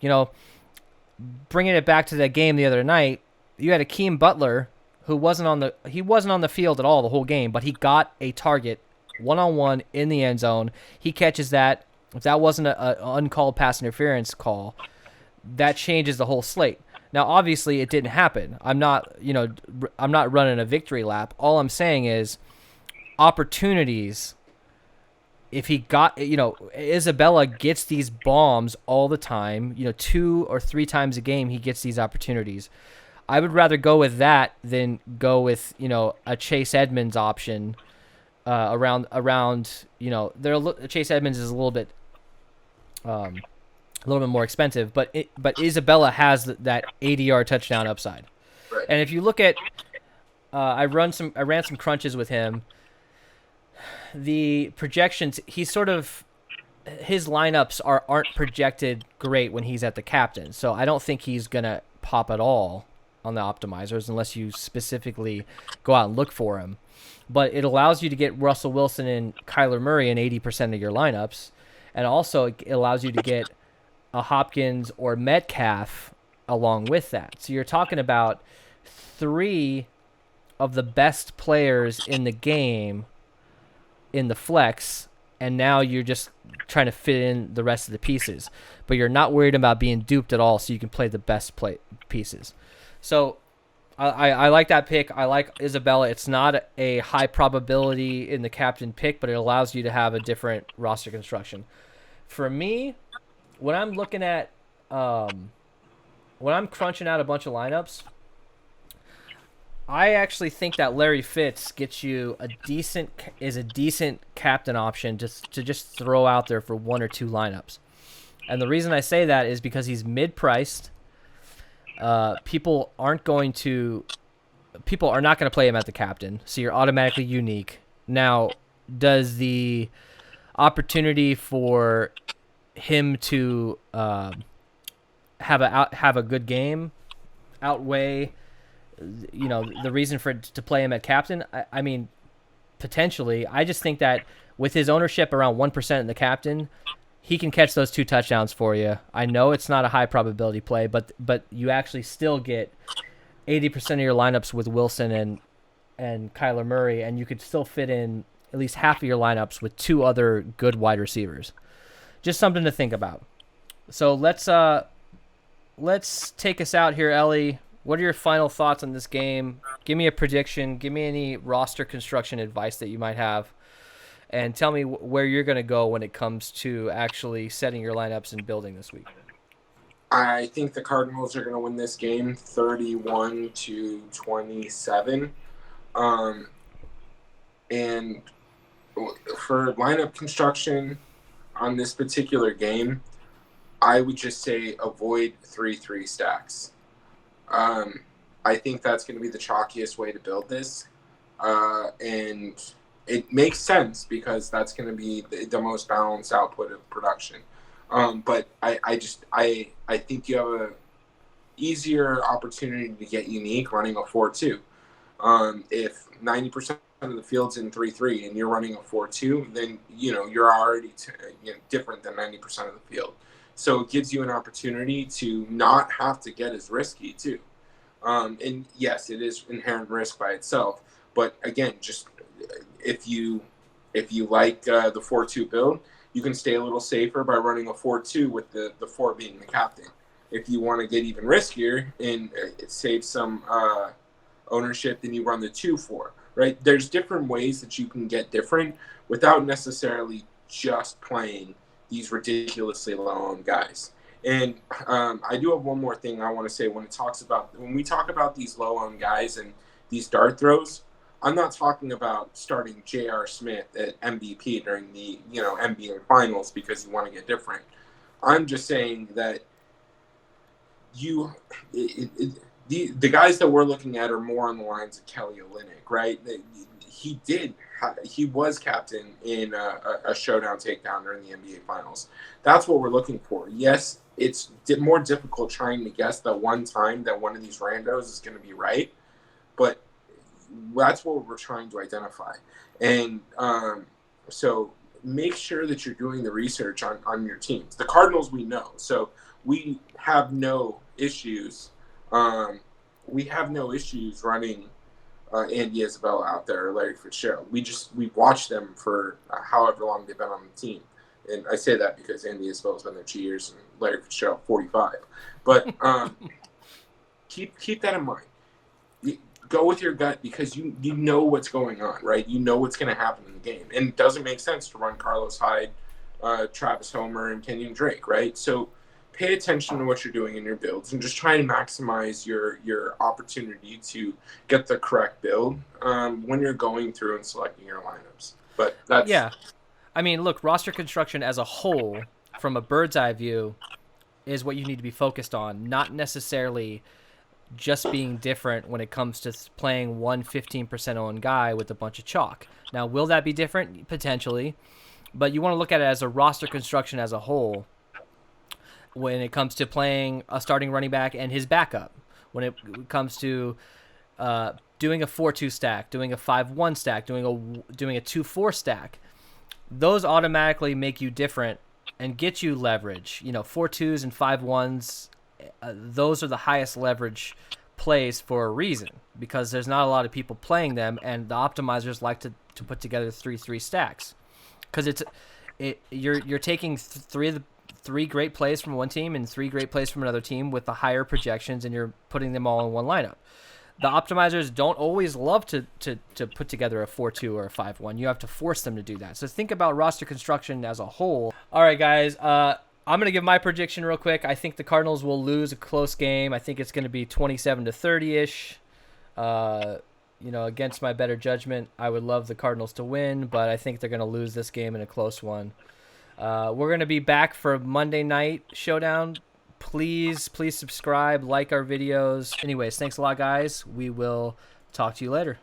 Speaker 1: Bringing it back to that game the other night, you had Akeem Butler who wasn't on the field at all the whole game, but he got a target one-on-one in the end zone. He catches that. If that wasn't an uncalled pass interference call, that changes the whole slate. Now, obviously, it didn't happen. I'm not running a victory lap. All I'm saying is opportunities. If he got, Isabella gets these bombs all the time. 2 or 3 times a game he gets these opportunities. I would rather go with that than go with a Chase Edmonds option. Around Chase Edmonds is a little bit more expensive, but Isabella has that 80-yard touchdown upside.
Speaker 2: Right.
Speaker 1: And if you look at, I ran some crunches with him. The projections, his lineups aren't projected great when he's at the captain, so I don't think he's gonna pop at all on the optimizers unless you specifically go out and look for him. But it allows you to get Russell Wilson and Kyler Murray in 80% of your lineups, and also it allows you to get a Hopkins or Metcalf along with that. So you're talking about 3 of the best players in the game in the flex, and now you're just trying to fit in the rest of the pieces. But you're not worried about being duped at all, so you can play the best pieces. So I like that pick. I like Isabella. It's not a high probability in the captain pick, but it allows you to have a different roster construction. For me, when I'm looking at when I'm crunching out a bunch of lineups, I actually think that Larry Fitz gets you a decent captain option to just throw out there for 1 or 2 lineups. And the reason I say that is because he's mid-priced. People are not going to play him at the captain, so you're automatically unique. Now, does the opportunity for him to have a good game outweigh the reason to play him at captain? I mean, potentially. I just think that with his ownership around 1% in the captain, he can catch those 2 touchdowns for you. I know it's not a high probability play, but you actually still get 80% of your lineups with Wilson and Kyler Murray, and you could still fit in at least half of your lineups with 2 other good wide receivers. Just something to think about. So let's take us out here, Ellie. What are your final thoughts on this game? Give me a prediction. Give me any roster construction advice that you might have. And tell me where you're going to go when it comes to actually setting your lineups and building this week.
Speaker 2: I think the Cardinals are going to win this game 31-27. And for lineup construction on this particular game, I would just say avoid 3-3 stacks. I think that's going to be the chalkiest way to build this. And it makes sense because that's going to be the most balanced output of production. But I think you have a easier opportunity to get unique running a 4-2. If 90% of the field's in 3-3 and you're running a 4-2, then you're already different than 90% of the field. So it gives you an opportunity to not have to get as risky too. And yes, it is inherent risk by itself. But again, just if you like the 4-2 build, you can stay a little safer by running a 4-2 with the 4 being the captain. If you want to get even riskier and save some ownership, then you run the 2-4, right? There's different ways that you can get different without necessarily just playing these ridiculously low-owned guys. And I do have one more thing I want to say when we talk about these low owned guys and these dart throws. I'm not talking about starting J.R. Smith at MVP during the NBA Finals because you want to get different. I'm just saying that the guys that we're looking at are more on the lines of Kelly Olynyk, right? He was captain in a showdown takedown during the NBA Finals. That's what we're looking for. Yes, it's more difficult trying to guess the one time that one of these randos is going to be right, but that's what we're trying to identify. And so make sure that you're doing the research on your teams. The Cardinals, we know. So we have no issues. We have no issues running Andy Isabella out there or Larry Fitzgerald. We've watched them for however long they've been on the team. And I say that because Andy Isabella's been there 2 years and Larry Fitzgerald 45. But keep that in mind. Go with your gut because you know what's going on, right? You know what's going to happen in the game. And it doesn't make sense to run Carlos Hyde, Travis Homer, and Kenyon Drake, right? So pay attention to what you're doing in your builds and just try and maximize your opportunity to get the correct build when you're going through and selecting your lineups. But that's...
Speaker 1: Yeah. I mean, look, roster construction as a whole, from a bird's eye view, is what you need to be focused on, not necessarily just being different when it comes to playing one 15% owned guy with a bunch of chalk. Now, will that be different? Potentially. But you want to look at it as a roster construction as a whole when it comes to playing a starting running back and his backup. When it comes to doing a 4-2 stack, doing a 5-1 stack, doing a 2-4 stack. Those automatically make you different and get you leverage. 4-2s and 5-1s, those are the highest leverage plays for a reason because there's not a lot of people playing them, and the optimizers like to put together 3-3 stacks because you're taking three great plays from one team and 3 great plays from another team with the higher projections, and you're putting them all in one lineup. The optimizers don't always love to put together a 4-2 or a 5-1. You have to force them to do that. So think about roster construction as a whole. All right, guys. I'm going to give my prediction real quick. I think the Cardinals will lose a close game. I think it's going to be 27-30-ish. Against my better judgment, I would love the Cardinals to win, but I think they're going to lose this game in a close one. We're going to be back for Monday night Showdown. Please subscribe, like our videos. Anyways, thanks a lot, guys. We will talk to you later.